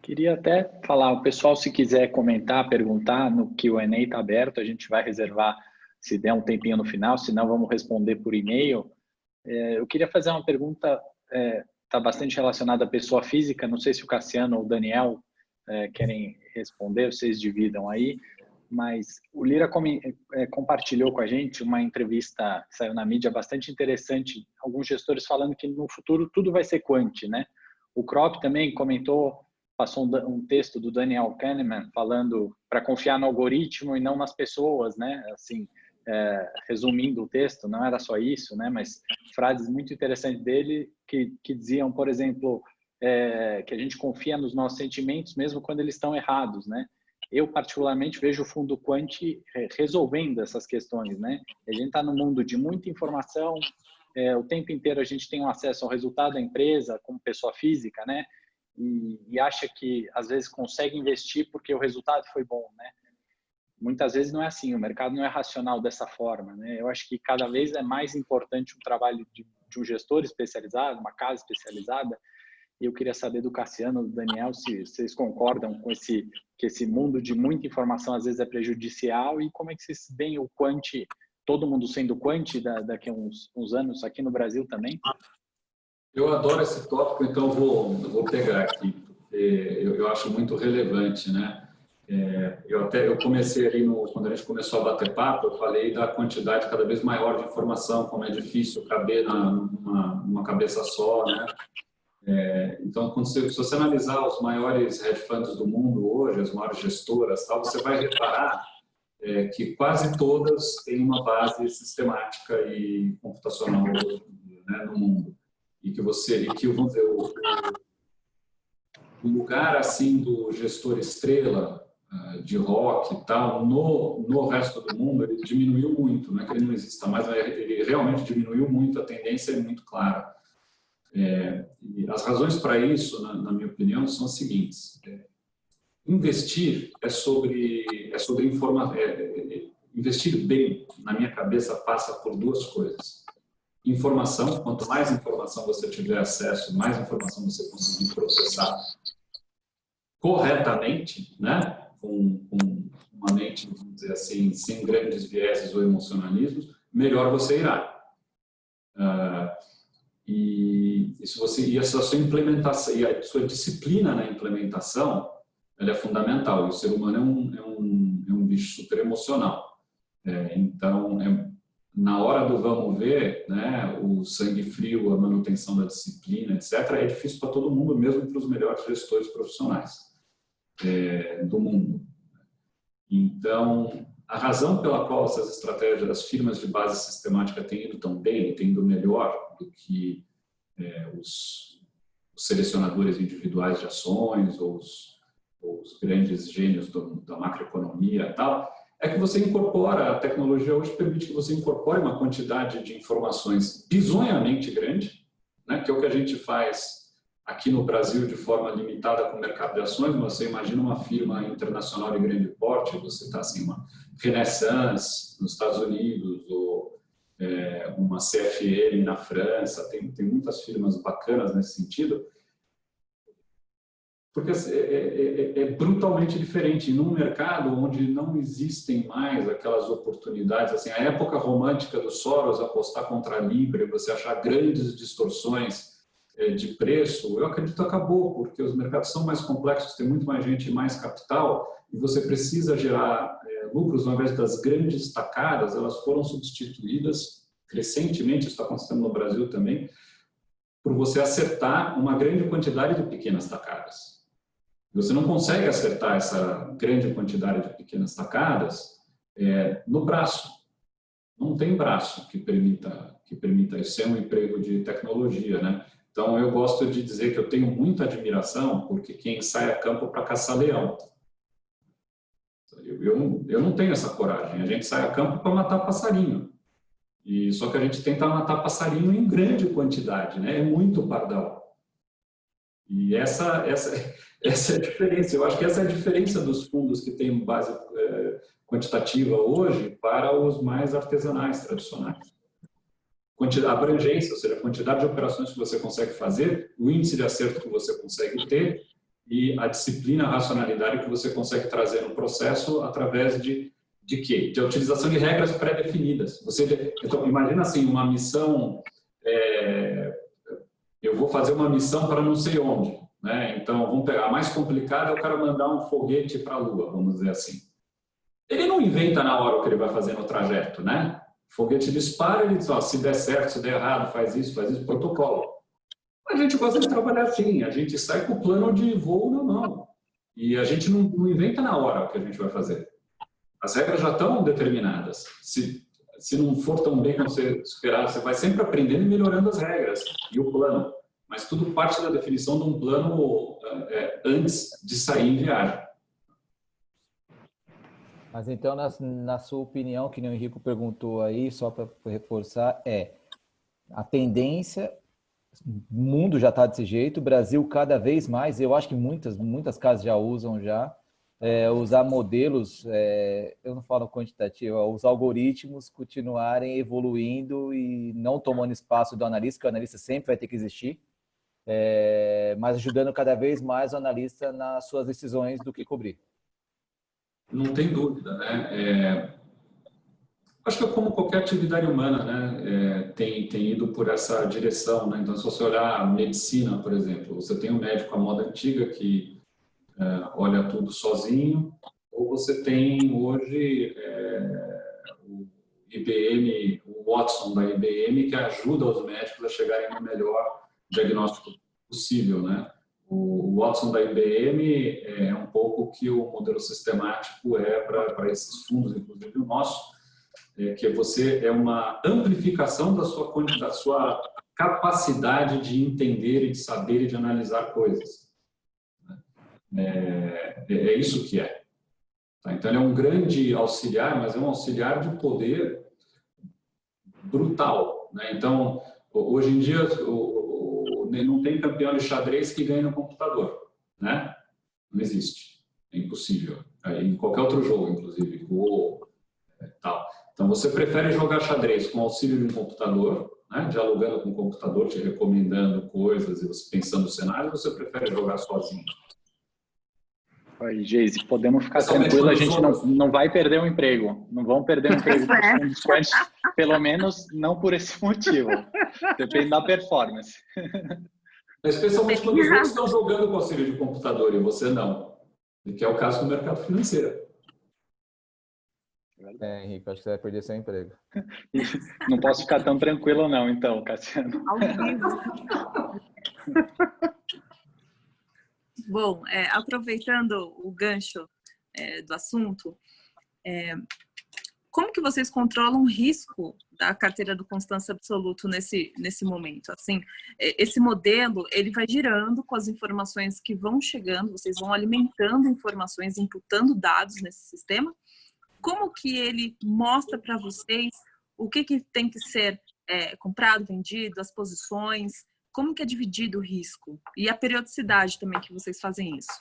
Queria até falar, o pessoal, se quiser comentar, perguntar, no Q&A está aberto, a gente vai reservar se der um tempinho no final, senão vamos responder por e-mail. Eu queria fazer uma pergunta, está bastante relacionada à pessoa física, não sei se o Cassiano ou o Daniel querem responder, vocês dividam aí, mas o Lira compartilhou com a gente uma entrevista que saiu na mídia bastante interessante, alguns gestores falando que no futuro tudo vai ser quant, né? O Krop também comentou, passou um texto do Daniel Kahneman falando para confiar no algoritmo e não nas pessoas, né? Assim, resumindo o texto, não era só isso, né? Mas frases muito interessantes dele que diziam, por exemplo, que a gente confia nos nossos sentimentos mesmo quando eles estão errados, né? Eu particularmente vejo o fundo quant resolvendo essas questões, né? A gente está num mundo de muita informação, o tempo inteiro a gente tem um acesso ao resultado da empresa como pessoa física, né? E acha que às vezes consegue investir porque o resultado foi bom, né? Muitas vezes não é assim, o mercado não é racional dessa forma, né? Eu acho que cada vez é mais importante um trabalho de um gestor especializado, uma casa especializada. E eu queria saber do Cassiano, do Daniel, se vocês concordam com que esse mundo de muita informação às vezes é prejudicial e como é que vocês veem o quant, todo mundo sendo quant daqui a uns anos aqui no Brasil também? Eu adoro esse tópico, então eu vou pegar aqui, porque eu acho muito relevante, né? Eu comecei ali, quando a gente começou a bater papo, eu falei da quantidade cada vez maior de informação, como é difícil caber numa cabeça só, né? Então, se você analisar os maiores hedge funds do mundo hoje, as maiores gestoras, tal, você vai reparar que quase todas têm uma base sistemática e computacional, né, no mundo. E que vamos dizer, o lugar assim do gestor estrela de rock e tal no resto do mundo, ele diminuiu muito, não é que ele não exista mais, ele realmente diminuiu muito, a tendência é muito clara. E as razões para isso, na minha opinião, são as seguintes: investir é sobre informar, investir bem, na minha cabeça, passa por duas coisas. Informação, quanto mais informação você tiver acesso, mais informação você conseguir processar corretamente, né? Com uma mente, vamos dizer assim, sem grandes vieses ou emocionalismos, melhor você irá. E essa sua implementação, e a sua disciplina na implementação, ela é fundamental. O ser humano é um bicho super emocional. Então, na hora do vamos ver, né, o sangue frio, a manutenção da disciplina, etc., é difícil para todo mundo, mesmo para os melhores gestores profissionais do mundo. Então, a razão pela qual essas estratégias das firmas de base sistemática têm ido tão bem, têm ido melhor do que os selecionadores individuais de ações ou os grandes gênios da macroeconomia e tal, é que você incorpora, a tecnologia hoje permite que você incorpore uma quantidade de informações bizonhamente grande, né, que é o que a gente faz aqui no Brasil de forma limitada com o mercado de ações, mas você imagina uma firma internacional de grande porte, você está assim, uma Renaissance nos Estados Unidos, ou uma CFM na França, tem muitas firmas bacanas nesse sentido, porque é brutalmente diferente. Num mercado onde não existem mais aquelas oportunidades, assim, a época romântica do Soros apostar contra a Libra, você achar grandes distorções de preço, eu acredito que acabou, porque os mercados são mais complexos, tem muito mais gente e mais capital, e você precisa gerar lucros, ao invés das grandes tacadas, elas foram substituídas crescentemente, isso está acontecendo no Brasil também, por você acertar uma grande quantidade de pequenas tacadas. Você não consegue acertar essa grande quantidade de pequenas tacadas no braço. Não tem braço que permita isso, é um emprego de tecnologia, né? Então, eu gosto de dizer que eu tenho muita admiração porque quem sai a campo para caçar leão. Eu não tenho essa coragem. A gente sai a campo para matar passarinho. Só que a gente tenta matar passarinho em grande quantidade, né? É muito pardal. E essa é a diferença. Eu acho que essa é a diferença dos fundos que têm base quantitativa hoje para os mais artesanais, tradicionais. A abrangência, ou seja, a quantidade de operações que você consegue fazer, o índice de acerto que você consegue ter, e a disciplina, a racionalidade que você consegue trazer no processo através de quê? De utilização de regras pré-definidas. Então, imagina assim, uma missão, eu vou fazer uma missão para não sei onde, né? Então, vamos pegar, a mais complicada é o cara mandar um foguete para a Lua, vamos dizer assim. Ele não inventa na hora o que ele vai fazer no trajeto, né? O foguete dispara e ele diz, ó, se der certo, se der errado, faz isso, protocolo. A gente gosta de trabalhar assim, a gente sai com o plano de voo na mão. E a gente não inventa na hora o que a gente vai fazer. As regras já estão determinadas. Se não for tão bem como você esperar, você vai sempre aprendendo e melhorando as regras e o plano. Mas tudo parte da definição de um plano antes de sair em viagem. Mas então, na sua opinião, que nem o Henrico perguntou aí, só para reforçar, a tendência, o mundo já está desse jeito, o Brasil cada vez mais, eu acho que muitas casas já usam usar modelos, eu não falo quantitativo, os algoritmos continuarem evoluindo e não tomando espaço do analista, que o analista sempre vai ter que existir, mas ajudando cada vez mais o analista nas suas decisões do que cobrir. Não tem dúvida, né? Acho que é como qualquer atividade humana, né? Tem ido por essa direção, né? Então, se você olhar a medicina, por exemplo, você tem um médico à moda antiga que olha tudo sozinho, ou você tem hoje o IBM, o Watson da IBM, que ajuda os médicos a chegarem no melhor diagnóstico possível, né? O Watson da IBM é um pouco o que o modelo sistemático para esses fundos, inclusive o nosso, que você é uma amplificação da sua capacidade de entender e de saber e de analisar coisas. É isso que é. Tá? Então, ele é um grande auxiliar, mas é um auxiliar de poder brutal. Né? Então, hoje em dia, não tem campeão de xadrez que ganhe no computador, né? Não existe, é impossível. Em qualquer outro jogo, inclusive, Go, tal. Então, você prefere jogar xadrez com auxílio de um computador, né? Dialogando com o computador, te recomendando coisas e você pensando o cenário, ou você prefere jogar sozinho? Oi, Geise, podemos ficar tranquilo, a gente não vai perder o emprego. Não vão perder o emprego para os fundos quant, pelo menos não por esse motivo. Depende da performance. Especialmente quando os outros estão jogando com auxílio de computador e você não. Que é o caso do mercado financeiro. Henrique, acho que você vai perder seu emprego. Não posso ficar tão tranquilo não, então, Cassiano. Ao vivo. Bom, aproveitando o gancho do assunto, como que vocês controlam o risco da carteira do Constância Absoluto nesse momento? Assim, esse modelo, ele vai girando com as informações que vão chegando, vocês vão alimentando informações, imputando dados nesse sistema. Como que ele mostra para vocês o que tem que ser comprado, vendido, as posições? Como que é dividido o risco? E a periodicidade também que vocês fazem isso?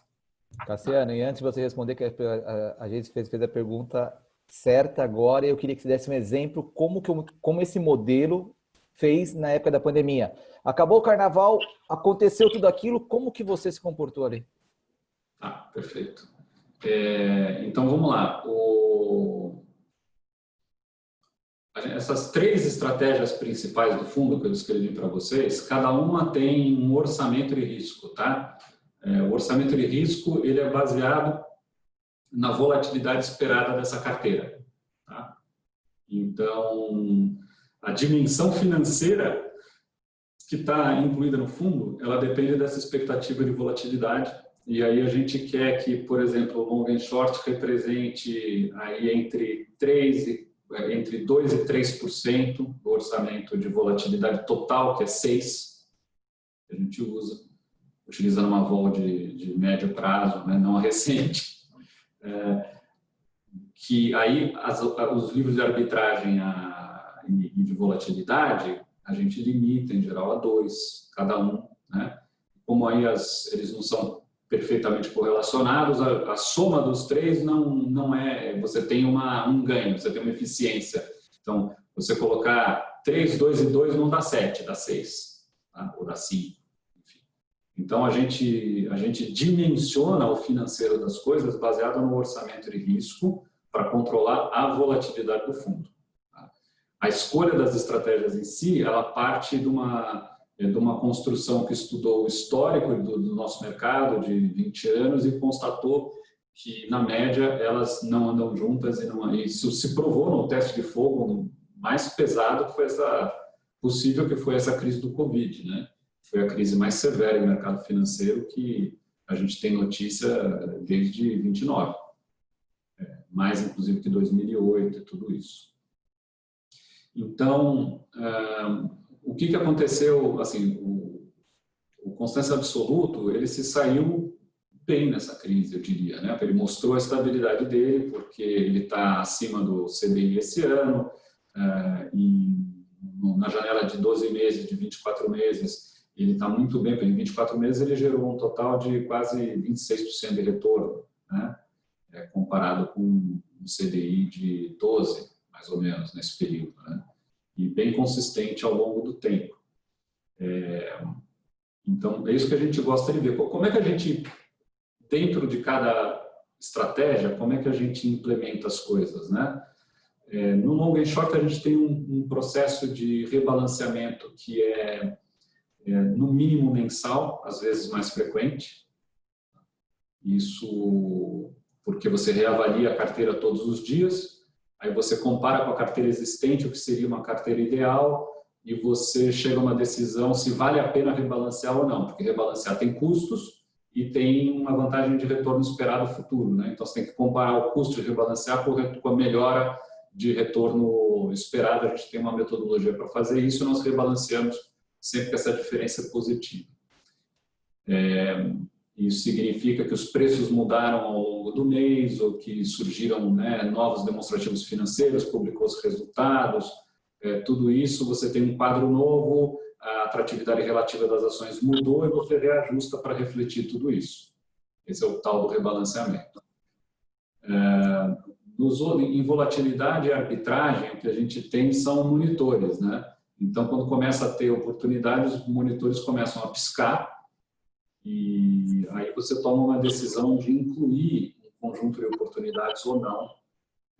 Cassiano, e antes de você responder, que a gente fez a pergunta certa agora, eu queria que você desse um exemplo como esse modelo fez na época da pandemia. Acabou o carnaval, aconteceu tudo aquilo, como que você se comportou ali? Ah, perfeito. Então, vamos lá. Essas 3 estratégias principais do fundo que eu descrevi para vocês, cada uma tem um orçamento de risco, tá? O orçamento de risco, ele é baseado na volatilidade esperada dessa carteira, tá? Então, a dimensão financeira que está incluída no fundo, ela depende dessa expectativa de volatilidade. E aí a gente quer que, por exemplo, o long and short represente aí entre 2 e 3% do orçamento de volatilidade total, que é 6%, que a gente usa, utilizando uma vol de médio prazo, né, não a recente. Que aí os livros de arbitragem e de volatilidade, a gente limita, em geral, a 2, cada um. Né? Como aí eles não são perfeitamente correlacionados, a soma dos 3 não é, você tem um ganho, você tem uma eficiência. Então, você colocar 3, 2 e 2 não dá 7, dá 6, tá? Ou dá 5. Enfim. Então, a gente dimensiona o financeiro das coisas baseado no orçamento de risco para controlar a volatilidade do fundo. A escolha das estratégias em si, ela parte de uma construção que estudou o histórico do nosso mercado de 20 anos e constatou que, na média, elas não andam juntas e isso se provou no teste de fogo mais pesado que foi essa crise do Covid, né? Foi a crise mais severa no mercado financeiro que a gente tem notícia desde 29, mais inclusive que 2008 e tudo isso. Então, o que aconteceu, assim, o Constância Absoluto, ele se saiu bem nessa crise, eu diria, né? Ele mostrou a estabilidade dele, porque ele está acima do CDI esse ano, e na janela de 12 meses, de 24 meses, ele está muito bem, porque em 24 meses ele gerou um total de quase 26% de retorno, né? Comparado com um CDI de 12%, mais ou menos, nesse período, né? E bem consistente ao longo do tempo. Então, é isso que a gente gosta de ver. Como é que a gente, dentro de cada estratégia, como é que a gente implementa as coisas, né? No long and short, a gente tem um processo de rebalanceamento que no mínimo mensal, às vezes mais frequente. Isso porque você reavalia a carteira todos os dias, aí você compara com a carteira existente, o que seria uma carteira ideal, e você chega a uma decisão se vale a pena rebalancear ou não, porque rebalancear tem custos e tem uma vantagem de retorno esperado futuro, né? Então, você tem que comparar o custo de rebalancear com a melhora de retorno esperado. A gente tem uma metodologia para fazer isso, nós rebalanceamos sempre que essa diferença é positiva. Isso significa que os preços mudaram ao longo do mês, ou que surgiram, né, novos demonstrativos financeiros, publicou os resultados, tudo isso, você tem um quadro novo, a atratividade relativa das ações mudou e você reajusta para refletir tudo isso. Esse é o tal do rebalanceamento. Em volatilidade e arbitragem, o que a gente tem são monitores, né? Então, quando começa a ter oportunidades, os monitores começam a piscar e aí você toma uma decisão de incluir um conjunto de oportunidades ou não.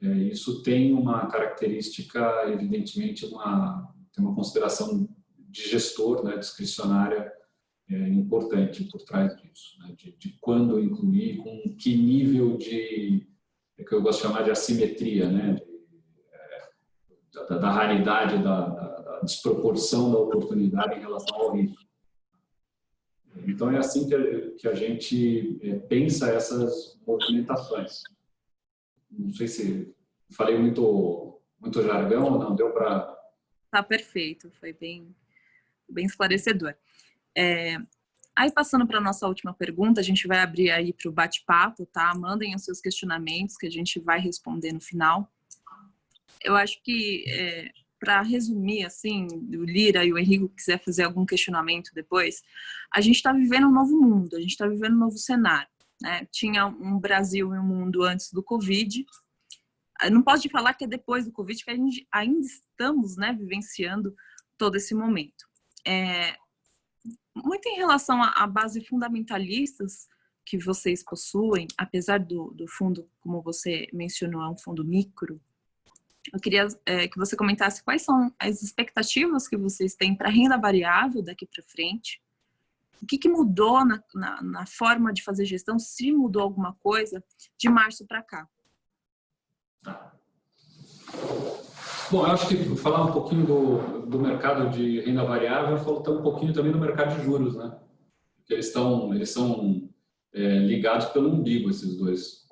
Isso tem uma característica, evidentemente, tem uma consideração de gestor, né, discricionária, importante por trás disso, né, de quando incluir, com que nível que eu gosto de chamar de assimetria, né, da raridade, da desproporção da oportunidade em relação ao risco. Então, é assim que a gente pensa essas movimentações. Não sei se falei muito jargão ou não, deu para... Tá perfeito, foi bem esclarecedor. Aí, passando para a nossa última pergunta, a gente vai abrir aí para o bate-papo, tá? Mandem os seus questionamentos que a gente vai responder no final. Eu acho que, para resumir, assim, o Lira e o Henrique quiser fazer algum questionamento depois, a gente está vivendo um novo mundo, a gente está vivendo um novo cenário, né? Tinha um Brasil e um mundo antes do Covid. Eu não posso te falar que é depois do Covid, que a gente ainda estamos, né, vivenciando todo esse momento. Muito em relação à base fundamentalistas que vocês possuem, apesar do fundo, como você mencionou, é um fundo micro, eu queria que você comentasse quais são as expectativas que vocês têm para a renda variável daqui para frente, o que mudou na forma de fazer gestão, se mudou alguma coisa de março para cá. Bom, eu acho que falar um pouquinho do mercado de renda variável, falta um pouquinho também do mercado de juros, né? Porque eles são ligados pelo umbigo, esses dois.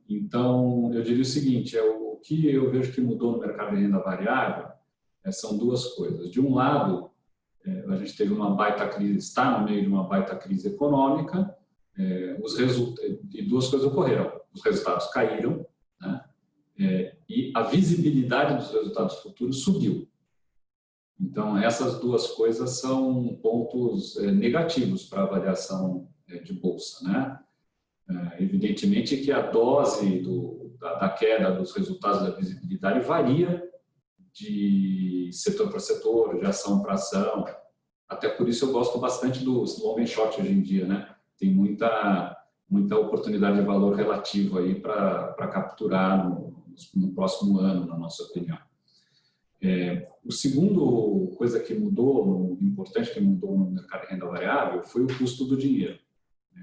Então, eu diria o seguinte, o que eu vejo que mudou no mercado de renda variável são duas coisas. De um lado, a gente teve uma baita crise, está no meio de uma baita crise econômica, e duas coisas ocorreram. Os resultados caíram, né? E a visibilidade dos resultados futuros subiu. Então, essas duas coisas são pontos negativos para a avaliação de bolsa, né? Evidentemente que a dose da queda dos resultados da visibilidade varia de setor para setor, de ação para ação. Até por isso eu gosto bastante dos long and short hoje em dia, né? Tem muita oportunidade de valor relativo aí para capturar no próximo ano, na nossa opinião. O segundo coisa que mudou, importante que mudou no mercado de renda variável, foi o custo do dinheiro.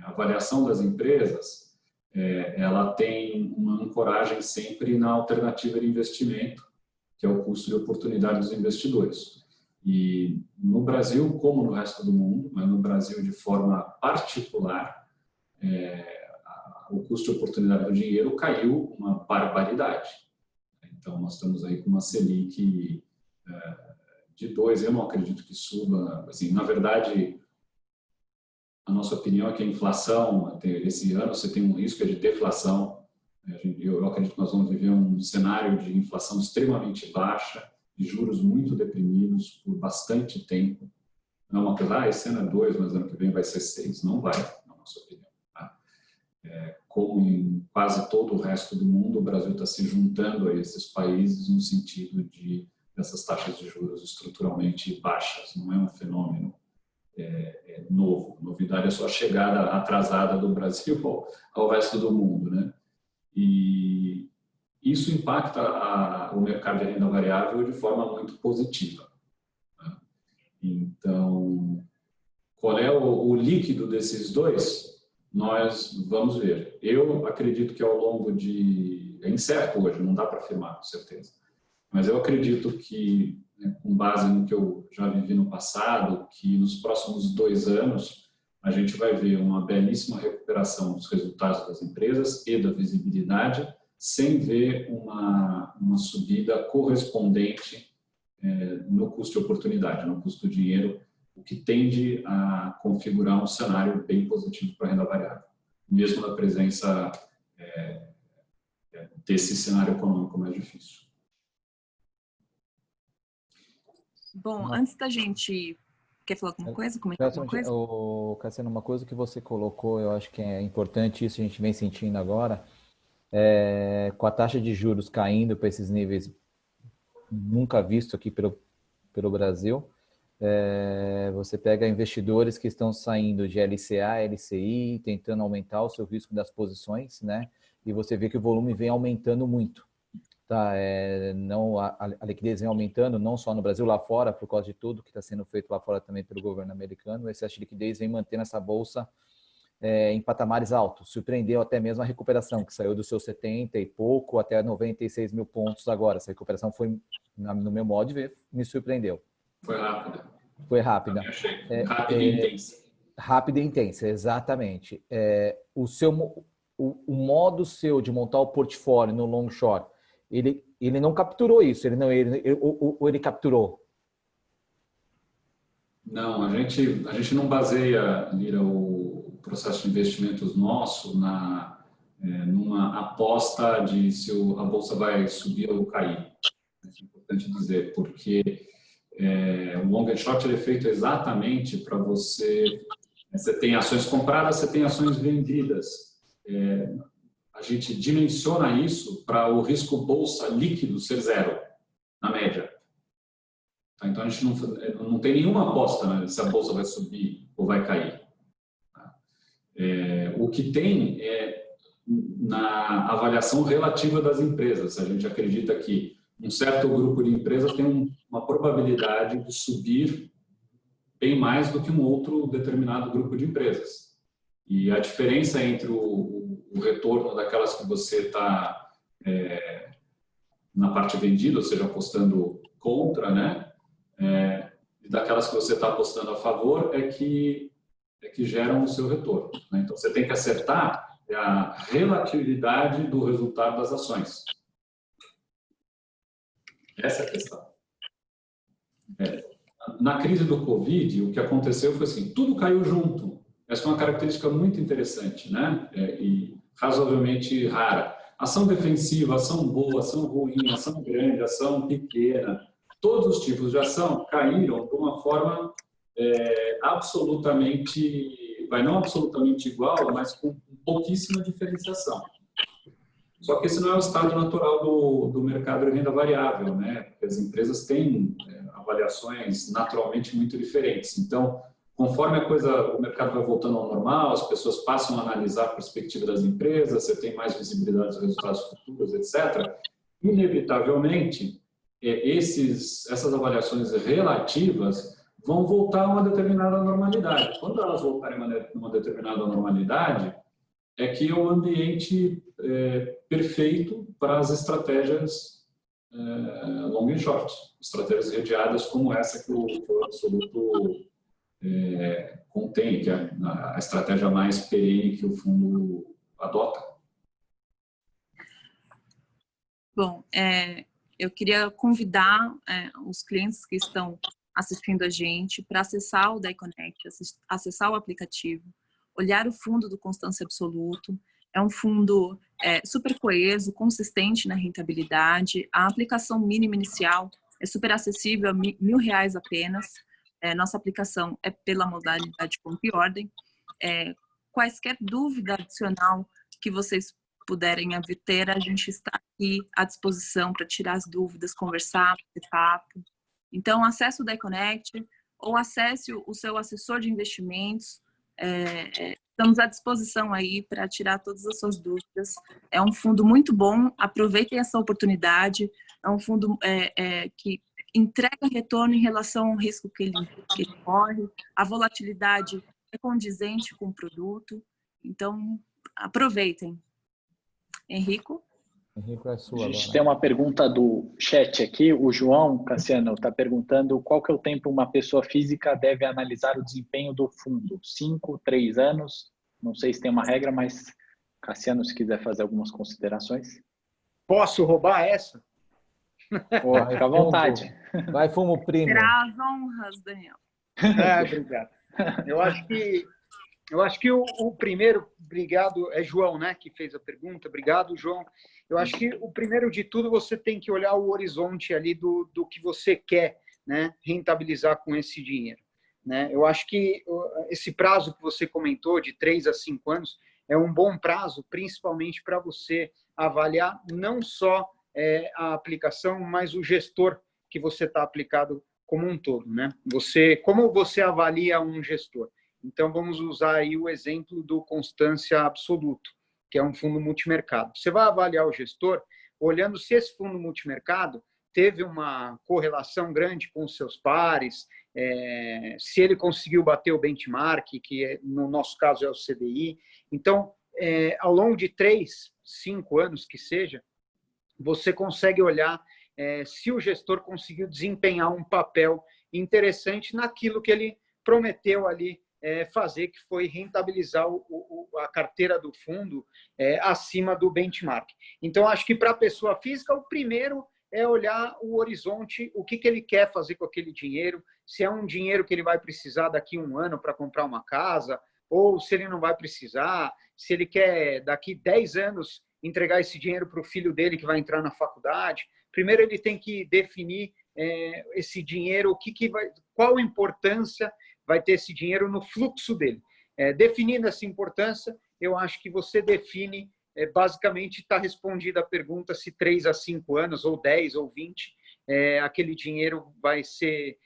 A avaliação das empresas, ela tem uma ancoragem sempre na alternativa de investimento, que é o custo de oportunidade dos investidores. E no Brasil, como no resto do mundo, mas no Brasil de forma particular, o custo de oportunidade do dinheiro caiu uma barbaridade. Então, nós estamos aí com uma Selic de 2, eu não acredito que suba. Assim, na verdade, a nossa opinião é que a inflação, esse ano você tem um risco de deflação. Eu acredito que nós vamos viver um cenário de inflação extremamente baixa, de juros muito deprimidos por bastante tempo. Não é uma coisa, esse ano é 2, mas ano que vem vai ser 6. Não vai, na nossa opinião. Como em quase todo o resto do mundo, o Brasil está se juntando a esses países no sentido dessas taxas de juros estruturalmente baixas. Não é um fenômeno novo. Novidade é só a chegada atrasada do Brasil ao resto do mundo, né? E isso impacta o mercado de renda variável de forma muito positiva. Né? Então, qual é o líquido desses dois? Nós vamos ver. Eu acredito que ao longo de... É incerto hoje, não dá para afirmar, com certeza. Mas eu acredito que, com base no que eu já vivi no passado, que nos próximos 2 anos a gente vai ver uma belíssima recuperação dos resultados das empresas e da visibilidade, sem ver uma subida correspondente no custo de oportunidade, no custo do dinheiro, o que tende a configurar um cenário bem positivo para a renda variável, mesmo na presença desse cenário econômico mais difícil. Bom, antes da gente... Quer falar alguma coisa? Comentar alguma coisa? Cassiano, uma coisa que você colocou, eu acho que é importante, isso a gente vem sentindo agora, com a taxa de juros caindo para esses níveis nunca visto aqui pelo Brasil, você pega investidores que estão saindo de LCA, LCI, tentando aumentar o seu risco das posições, né? E você vê que o volume vem aumentando muito. Tá, a liquidez vem aumentando, não só no Brasil, lá fora, por causa de tudo que está sendo feito lá fora também pelo governo americano. O excesso de liquidez vem mantendo essa bolsa em patamares altos. Surpreendeu até mesmo a recuperação, que saiu dos seus 70 e pouco até 96 mil pontos agora. Essa recuperação foi, no meu modo de ver, me surpreendeu. Foi rápida. Foi rápida. Rápida e intensa. Rápida e intensa, exatamente. O modo seu de montar o portfólio no long short, ele não capturou isso, ele capturou? Não, a gente não baseia, Lira, o processo de investimentos nosso numa aposta de se a bolsa vai subir ou cair. É importante dizer, porque o long and short ele é feito exatamente para você tem ações compradas, você tem ações vendidas. A gente dimensiona isso para o risco bolsa líquido ser 0, na média. Então, a gente não tem nenhuma aposta, né, se a bolsa vai subir ou vai cair. O que tem na avaliação relativa das empresas. A gente acredita que um certo grupo de empresas tem uma probabilidade de subir bem mais do que um outro determinado grupo de empresas. E a diferença entre o retorno daquelas que você está na parte vendida, ou seja, apostando contra, né? E daquelas que você está apostando a favor é que geram o seu retorno. Né? Então, você tem que acertar a relatividade do resultado das ações. Essa é a questão. Na crise do Covid, o que aconteceu foi assim, tudo caiu junto. Essa é uma característica muito interessante, né? E razoavelmente rara. Ação defensiva, ação boa, ação ruim, ação grande, ação pequena, todos os tipos de ação caíram de uma forma não absolutamente igual, mas com pouquíssima diferenciação. Só que esse não é o estado natural do mercado de renda variável, né? Porque as empresas têm avaliações naturalmente muito diferentes. Então, conforme o mercado vai voltando ao normal, as pessoas passam a analisar a perspectiva das empresas, você tem mais visibilidade dos resultados futuros, etc. Inevitavelmente, essas avaliações relativas vão voltar a uma determinada normalidade. Quando elas voltarem a uma determinada normalidade, é que é o ambiente perfeito para as estratégias long and short, estratégias redeadas como essa que o Absoluto contém, que é a estratégia mais perene que o fundo adota. Bom, eu queria convidar os clientes que estão assistindo a gente para acessar o DaiConnect, acessar o aplicativo, olhar o fundo do Constância Absoluto. É um fundo super coeso, consistente na rentabilidade. A aplicação mínima inicial é super acessível, R$1.000 apenas. Nossa aplicação é pela modalidade compra e ordem. Quaisquer dúvida adicional que vocês puderem ter, a gente está aqui à disposição para tirar as dúvidas, conversar, ter papo. Então, acesse o DaiConnect ou acesse o seu assessor de investimentos. Estamos à disposição aí para tirar todas as suas dúvidas. É um fundo muito bom, aproveitem essa oportunidade. É um fundo que entrega retorno em relação ao risco que ele corre. A volatilidade é condizente com o produto. Então, aproveitem. Henrico? Henrico, é sua A gente agora. tem uma pergunta do chat aqui. O João Cassiano está perguntando qual que é o tempo uma pessoa física deve analisar o desempenho do fundo. 5, 3 anos? Não sei se tem uma regra, mas Cassiano, se quiser fazer algumas considerações. Posso roubar essa? Fica à vontade. Vai, fumo primo. Será as honras, Daniel. Obrigado. Eu acho que o primeiro, obrigado, é João, né, que fez a pergunta. Obrigado, João. Eu acho que o primeiro de tudo, você tem que olhar o horizonte ali do que você quer, né, rentabilizar com esse dinheiro, né? Eu acho que esse prazo que você comentou, de 3 a 5 anos, é um bom prazo, principalmente para você avaliar não só a aplicação, mas o gestor que você está aplicado como um todo, né? Como você avalia um gestor? Então, vamos usar aí o exemplo do Constância Absoluto, que é um fundo multimercado. Você vai avaliar o gestor olhando se esse fundo multimercado teve uma correlação grande com os seus pares, se ele conseguiu bater o benchmark, que no nosso caso é o CDI. Então, ao longo de 3, 5 anos que seja, você consegue olhar se o gestor conseguiu desempenhar um papel interessante naquilo que ele prometeu ali fazer, que foi rentabilizar a carteira do fundo acima do benchmark. Então, acho que para a pessoa física, o primeiro é olhar o horizonte, o que ele quer fazer com aquele dinheiro, se é um dinheiro que ele vai precisar daqui a 1 ano para comprar uma casa, ou se ele não vai precisar, se ele quer daqui 10 anos entregar esse dinheiro para o filho dele que vai entrar na faculdade. Primeiro ele tem que definir esse dinheiro, qual a importância vai ter esse dinheiro no fluxo dele. Definindo essa importância, eu acho que você define, basicamente está respondida a pergunta se 3 a 5 anos, ou 10, ou 20, aquele dinheiro vai ser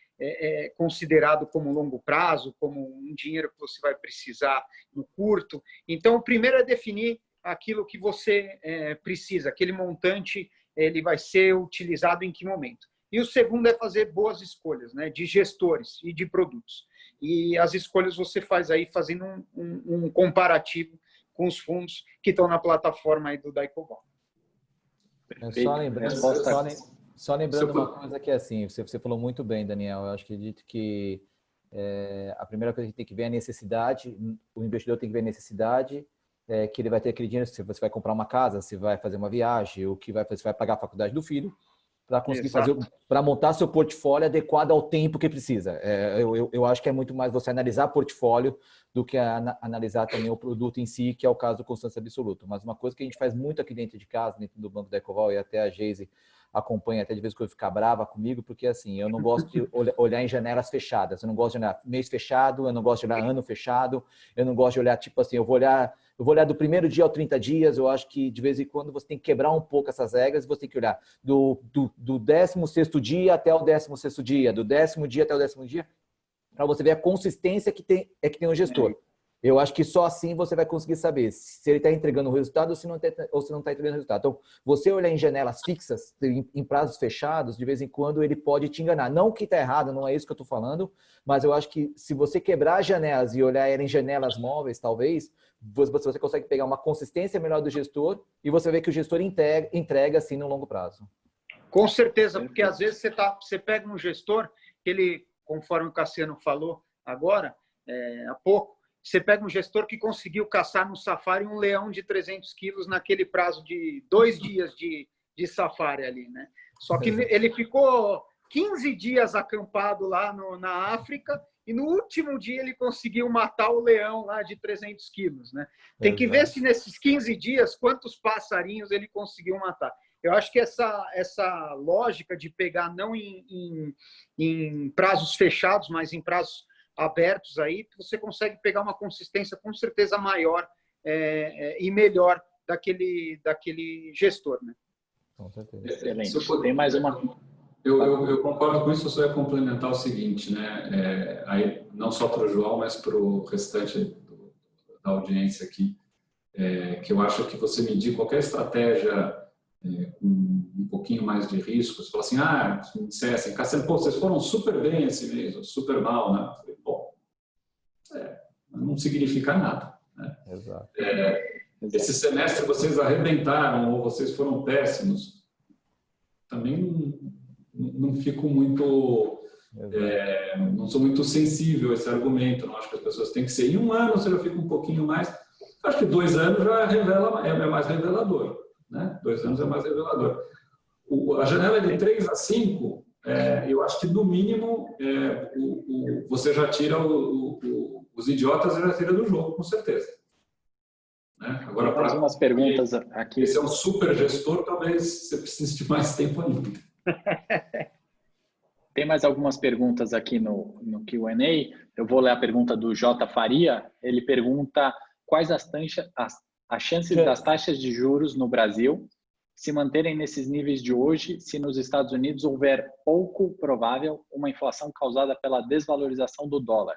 considerado como longo prazo, como um dinheiro que você vai precisar no curto. Então, o primeiro é definir aquilo que você precisa, aquele montante, ele vai ser utilizado em que momento. E o segundo é fazer boas escolhas, né, de gestores e de produtos. E as escolhas você faz aí fazendo um comparativo com os fundos que estão na plataforma aí do DaiCoval. Só lembrando uma coisa que é assim, você falou muito bem, Daniel, eu acho que a primeira coisa que tem que ver é a necessidade, o investidor tem que ver a necessidade, que ele vai ter aquele dinheiro, se você vai comprar uma casa, se vai fazer uma viagem, o que você vai pagar a faculdade do filho, para conseguir para montar seu portfólio adequado ao tempo que precisa. Eu acho que é muito mais você analisar portfólio do que analisar também o produto em si, que é o caso do Constância Absoluto. Mas uma coisa que a gente faz muito aqui dentro de casa, dentro do Banco DaiCoval, e até a Geise acompanha até de vez em quando ficar brava comigo, porque assim, eu não gosto de olhar em janelas fechadas, eu não gosto de olhar mês fechado, eu não gosto de olhar ano fechado, eu não gosto de olhar, tipo assim, eu vou olhar do primeiro dia ao 30 dias, eu acho que de vez em quando você tem que quebrar um pouco essas regras, você tem que olhar do 16º dia até o 16º dia, do 10º dia até o 10º dia, para você ver a consistência que tem o gestor. Eu acho que só assim você vai conseguir saber se ele está entregando o resultado ou se não está entregando o resultado. Então, você olhar em janelas fixas, em prazos fechados, de vez em quando ele pode te enganar. Não que está errado, não é isso que eu estou falando, mas eu acho que se você quebrar as janelas e olhar em janelas móveis, talvez, você consegue pegar uma consistência melhor do gestor e você vê que o gestor entrega assim no longo prazo. Com certeza, porque às vezes você pega um gestor que ele, conforme o Cassiano falou agora, há pouco, você pega um gestor que conseguiu caçar no safari um leão de 300 quilos naquele prazo de 2 dias de safari ali, né? Só que ele ficou 15 dias acampado lá na África e no último dia ele conseguiu matar o leão lá de 300 quilos, né? Tem que ver se nesses 15 dias quantos passarinhos ele conseguiu matar. Eu acho que essa lógica de pegar não em prazos fechados, mas em prazos abertos aí, você consegue pegar uma consistência com certeza maior e melhor daquele gestor, né? Com certeza. Excelente. Tem mais uma... Eu concordo com isso, eu só ia complementar o seguinte, né? Aí, não só para o João, mas para o restante da audiência aqui, que eu acho que você medir qualquer estratégia com um pouquinho mais de risco, você fala assim, me dissessem, Cassiano, pô, vocês foram super bem esse mês, ou super mal, né? Eu falei, bom, não significa nada, né? Exato. Esse semestre vocês arrebentaram ou vocês foram péssimos, também não fico muito, não sou muito sensível a esse argumento, não acho que as pessoas têm que ser, em um ano você já fica um pouquinho mais, acho que 2 anos já é mais revelador, né? 2 anos é mais revelador. A janela de 3 a 5, eu acho que no mínimo você já tira os idiotas, já tira do jogo, com certeza. Né? Agora, mais umas perguntas aqui. Esse é um super gestor, talvez você precise de mais tempo ainda. Tem mais algumas perguntas aqui no Q&A. Eu vou ler a pergunta do J. Faria. Ele pergunta quais as chances das taxas de juros no Brasil se manterem nesses níveis de hoje, se nos Estados Unidos houver pouco provável uma inflação causada pela desvalorização do dólar.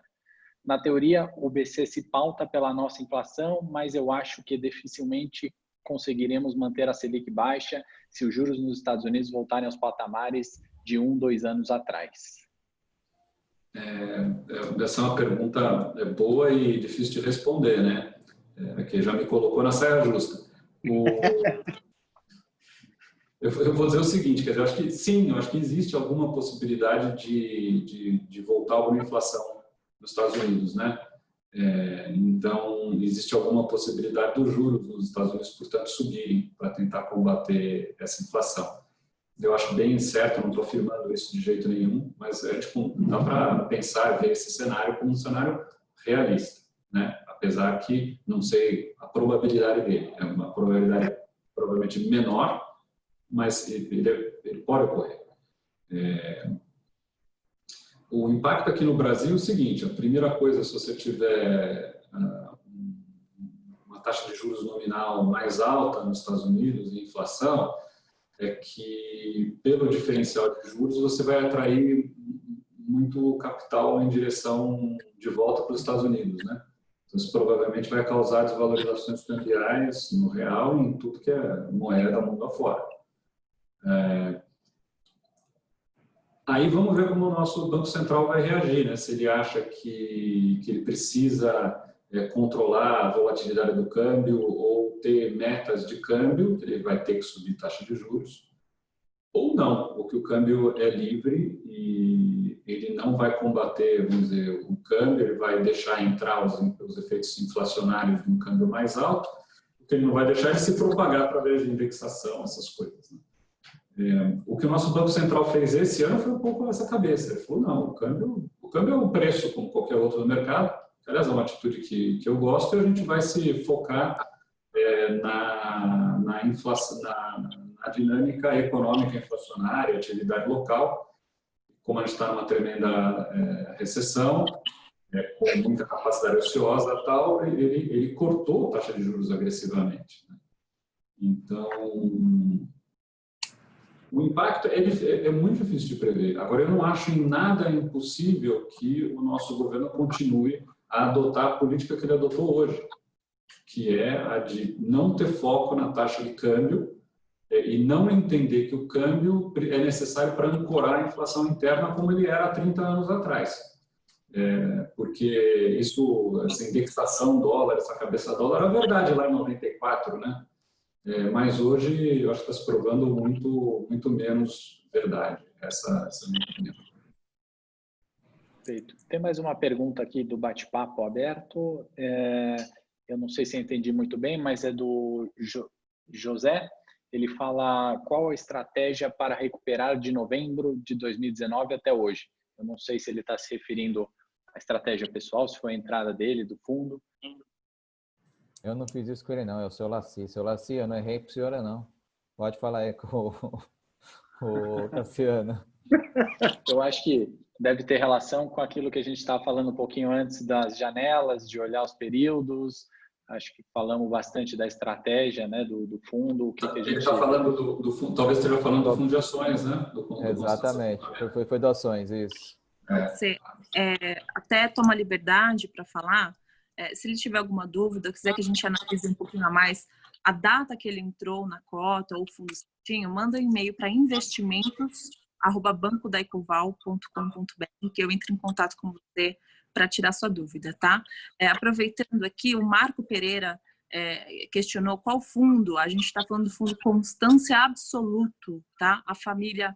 Na teoria, o BC se pauta pela nossa inflação, mas eu acho que dificilmente conseguiremos manter a Selic baixa se os juros nos Estados Unidos voltarem aos patamares de 1, 2 anos atrás. Essa é uma pergunta boa e difícil de responder, né? Que já me colocou na saia justa. Eu vou dizer o seguinte, quer dizer, eu acho que sim, eu acho que existe alguma possibilidade de voltar alguma inflação nos Estados Unidos, né? Então, existe alguma possibilidade dos juros nos Estados Unidos, portanto, subirem para tentar combater essa inflação. Eu acho bem certo, não estou afirmando isso de jeito nenhum, mas dá para pensar, ver esse cenário como um cenário realista, né? Apesar que não sei a probabilidade dele, é uma probabilidade provavelmente menor, mas ele pode ocorrer. O impacto aqui no Brasil é o seguinte, a primeira coisa, se você tiver uma taxa de juros nominal mais alta nos Estados Unidos e inflação, é que pelo diferencial de juros você vai atrair muito capital em direção de volta para os Estados Unidos, né? Então, isso provavelmente vai causar desvalorizações cambiais no real e em tudo que é moeda mundo afora. Aí vamos ver como o nosso Banco Central vai reagir, né? Se ele acha que ele precisa controlar a volatilidade do câmbio ou ter metas de câmbio, ele vai ter que subir taxa de juros, ou não, porque o câmbio é livre e ele não vai combater, vamos dizer, o câmbio, ele vai deixar entrar os efeitos inflacionários de um câmbio mais alto, porque ele não vai deixar ele se propagar através de indexação, essas coisas, né? O que o nosso Banco Central fez esse ano foi um pouco essa cabeça. Ele falou, não, o câmbio é um preço como qualquer outro no mercado. Aliás, é uma atitude que eu gosto e a gente vai se focar na inflação, na a dinâmica econômica inflacionária, atividade local. Como a gente está numa tremenda recessão, com muita capacidade ociosa e tal, ele cortou a taxa de juros agressivamente, né? Então, o impacto é muito difícil de prever. Agora, eu não acho em nada impossível que o nosso governo continue a adotar a política que ele adotou hoje, que é a de não ter foco na taxa de câmbio e não entender que o câmbio é necessário para ancorar a inflação interna como ele era há 30 anos atrás. Porque isso, essa indexação dólar, essa cabeça dólar, é verdade lá em 94, né? Mas hoje eu acho que está se provando muito menos verdade. Essa é a minha opinião. Perfeito. Tem mais uma pergunta aqui do bate-papo aberto. Eu não sei se eu entendi muito bem, mas é do José. Ele fala qual a estratégia para recuperar de novembro de 2019 até hoje. Eu não sei se ele está se referindo à estratégia pessoal, se foi a entrada dele, do fundo. Eu não fiz isso com ele, não. É o seu Laci. Seu Laci, eu não errei para o senhor, não. Pode falar aí com o Cassiano. Eu acho que deve ter relação com aquilo que a gente estava falando um pouquinho antes das janelas, de olhar os períodos. Acho que falamos bastante da estratégia, né, do fundo. O que a gente... Ele está falando do fundo, talvez esteja falando do fundo de ações, né? Exatamente. Foi de ações, isso. Você até toma liberdade para falar. Se ele tiver alguma dúvida, quiser que a gente analise um pouquinho a mais a data que ele entrou na cota ou fundo certinho, manda um e-mail para investimentos@bancodaicoval.com.br que eu entro em contato com você para tirar sua dúvida, tá? Aproveitando aqui, o Marco Pereira questionou qual fundo. A gente está falando do fundo Constância Absoluto, tá? A família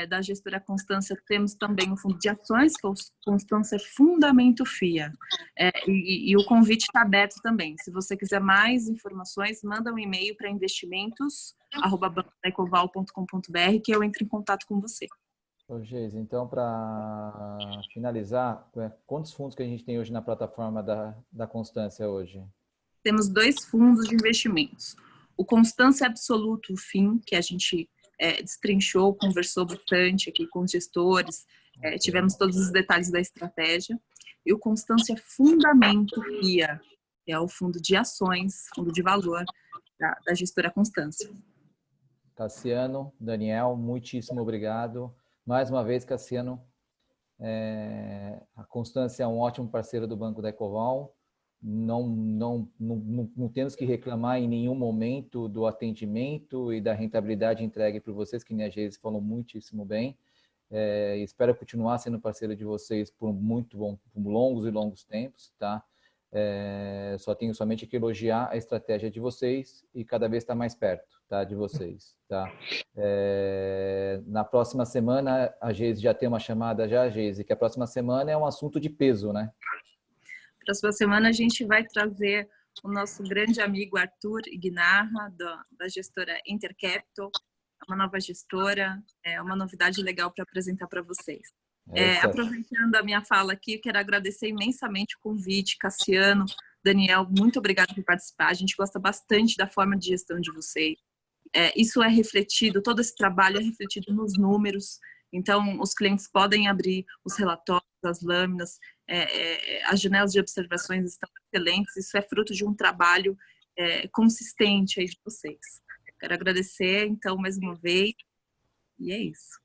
da gestora Constância, temos também um fundo de ações, que é o Constância Fundamento FIA. E o convite está aberto também. Se você quiser mais informações, manda um e-mail para investimentos@bancodaicoval.com.br que eu entro em contato com você. Ô, Geis, então, para finalizar, quantos fundos que a gente tem hoje na plataforma da Constância hoje? Temos 2 fundos de investimentos. O Constância Absoluto FIM, que a gente destrinchou, conversou bastante aqui com os gestores, tivemos todos os detalhes da estratégia. E o Constância Fundamento FIA, que é o fundo de ações, fundo de valor da gestora Constância. Cassiano, Daniel, muitíssimo obrigado. Mais uma vez, Cassiano, a Constância é um ótimo parceiro do Banco da Ecoval. Não temos que reclamar em nenhum momento do atendimento e da rentabilidade entregue para vocês, que a Geise falou muitíssimo bem. Espero continuar sendo parceiro de vocês por longos e longos tempos, tá? Só tenho somente que elogiar a estratégia de vocês e cada vez estar mais perto, tá, de vocês, tá? Na próxima semana, a Geise já tem uma chamada Geise, que a próxima semana é um assunto de peso, né? Próxima semana a gente vai trazer o nosso grande amigo Arthur Ignarra, da gestora Intercapital, uma nova gestora, uma novidade legal para apresentar para vocês. Aproveitando a minha fala aqui, quero agradecer imensamente o convite, Cassiano, Daniel, muito obrigada por participar. A gente gosta bastante da forma de gestão de vocês. Isso é refletido, todo esse trabalho é refletido nos números. Então, os clientes podem abrir os relatórios, as lâminas, as janelas de observações estão excelentes. Isso é fruto de um trabalho consistente aí de vocês. Quero agradecer, então, mais uma vez. E é isso.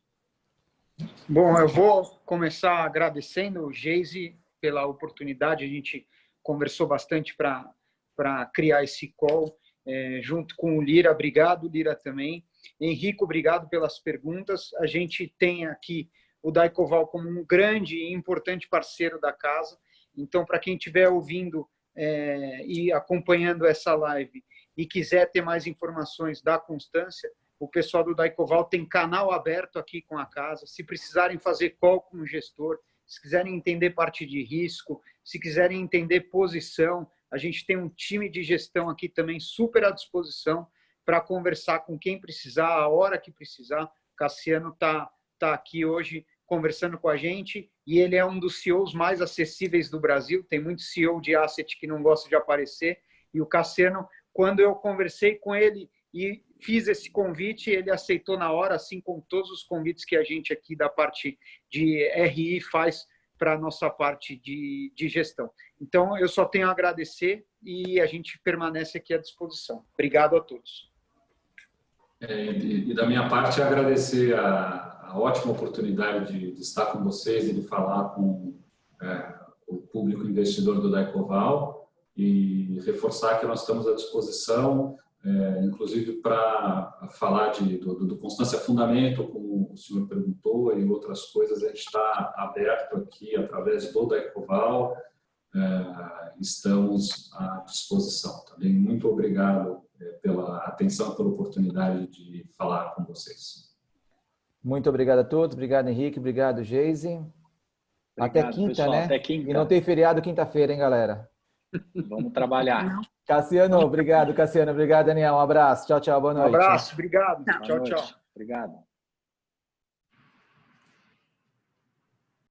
Bom, eu vou começar agradecendo o Geise pela oportunidade. A gente conversou bastante para criar esse call, junto com o Lira. Obrigado, Lira, também. Henrico, obrigado pelas perguntas. A gente tem aqui o Daicoval como um grande e importante parceiro da casa. Então, para quem estiver ouvindo e acompanhando essa live e quiser ter mais informações da Constância, o pessoal do Daicoval tem canal aberto aqui com a casa. Se precisarem fazer call com o gestor, se quiserem entender parte de risco, se quiserem entender posição, a gente tem um time de gestão aqui também super à disposição para conversar com quem precisar, a hora que precisar. Cassiano está aqui hoje conversando com a gente e ele é um dos CEOs mais acessíveis do Brasil. Tem muito CEO de asset que não gosta de aparecer. E o Cassiano, quando eu conversei com ele e fiz esse convite, ele aceitou na hora, assim como todos os convites que a gente aqui da parte de RI faz para a nossa parte de gestão. Então, eu só tenho a agradecer e a gente permanece aqui à disposição. Obrigado a todos. E da minha parte, agradecer a ótima oportunidade de estar com vocês e de falar com o público investidor do Daycoval e reforçar que nós estamos à disposição, inclusive para falar do Constância Fundamento, como o senhor perguntou, e outras coisas. A gente está aberto aqui através do Daycoval, estamos à disposição. Também muito obrigado pela atenção, pela oportunidade de falar com vocês. Muito obrigado a todos, obrigado Henrique, obrigado Geise. Até quinta, pessoal, né? Até quinta. E não tem feriado quinta-feira, hein, galera? Vamos trabalhar. Cassiano, obrigado, Cassiano, obrigado, Daniel, um abraço, tchau, tchau, boa noite. Um abraço, obrigado. Boa noite. Obrigado.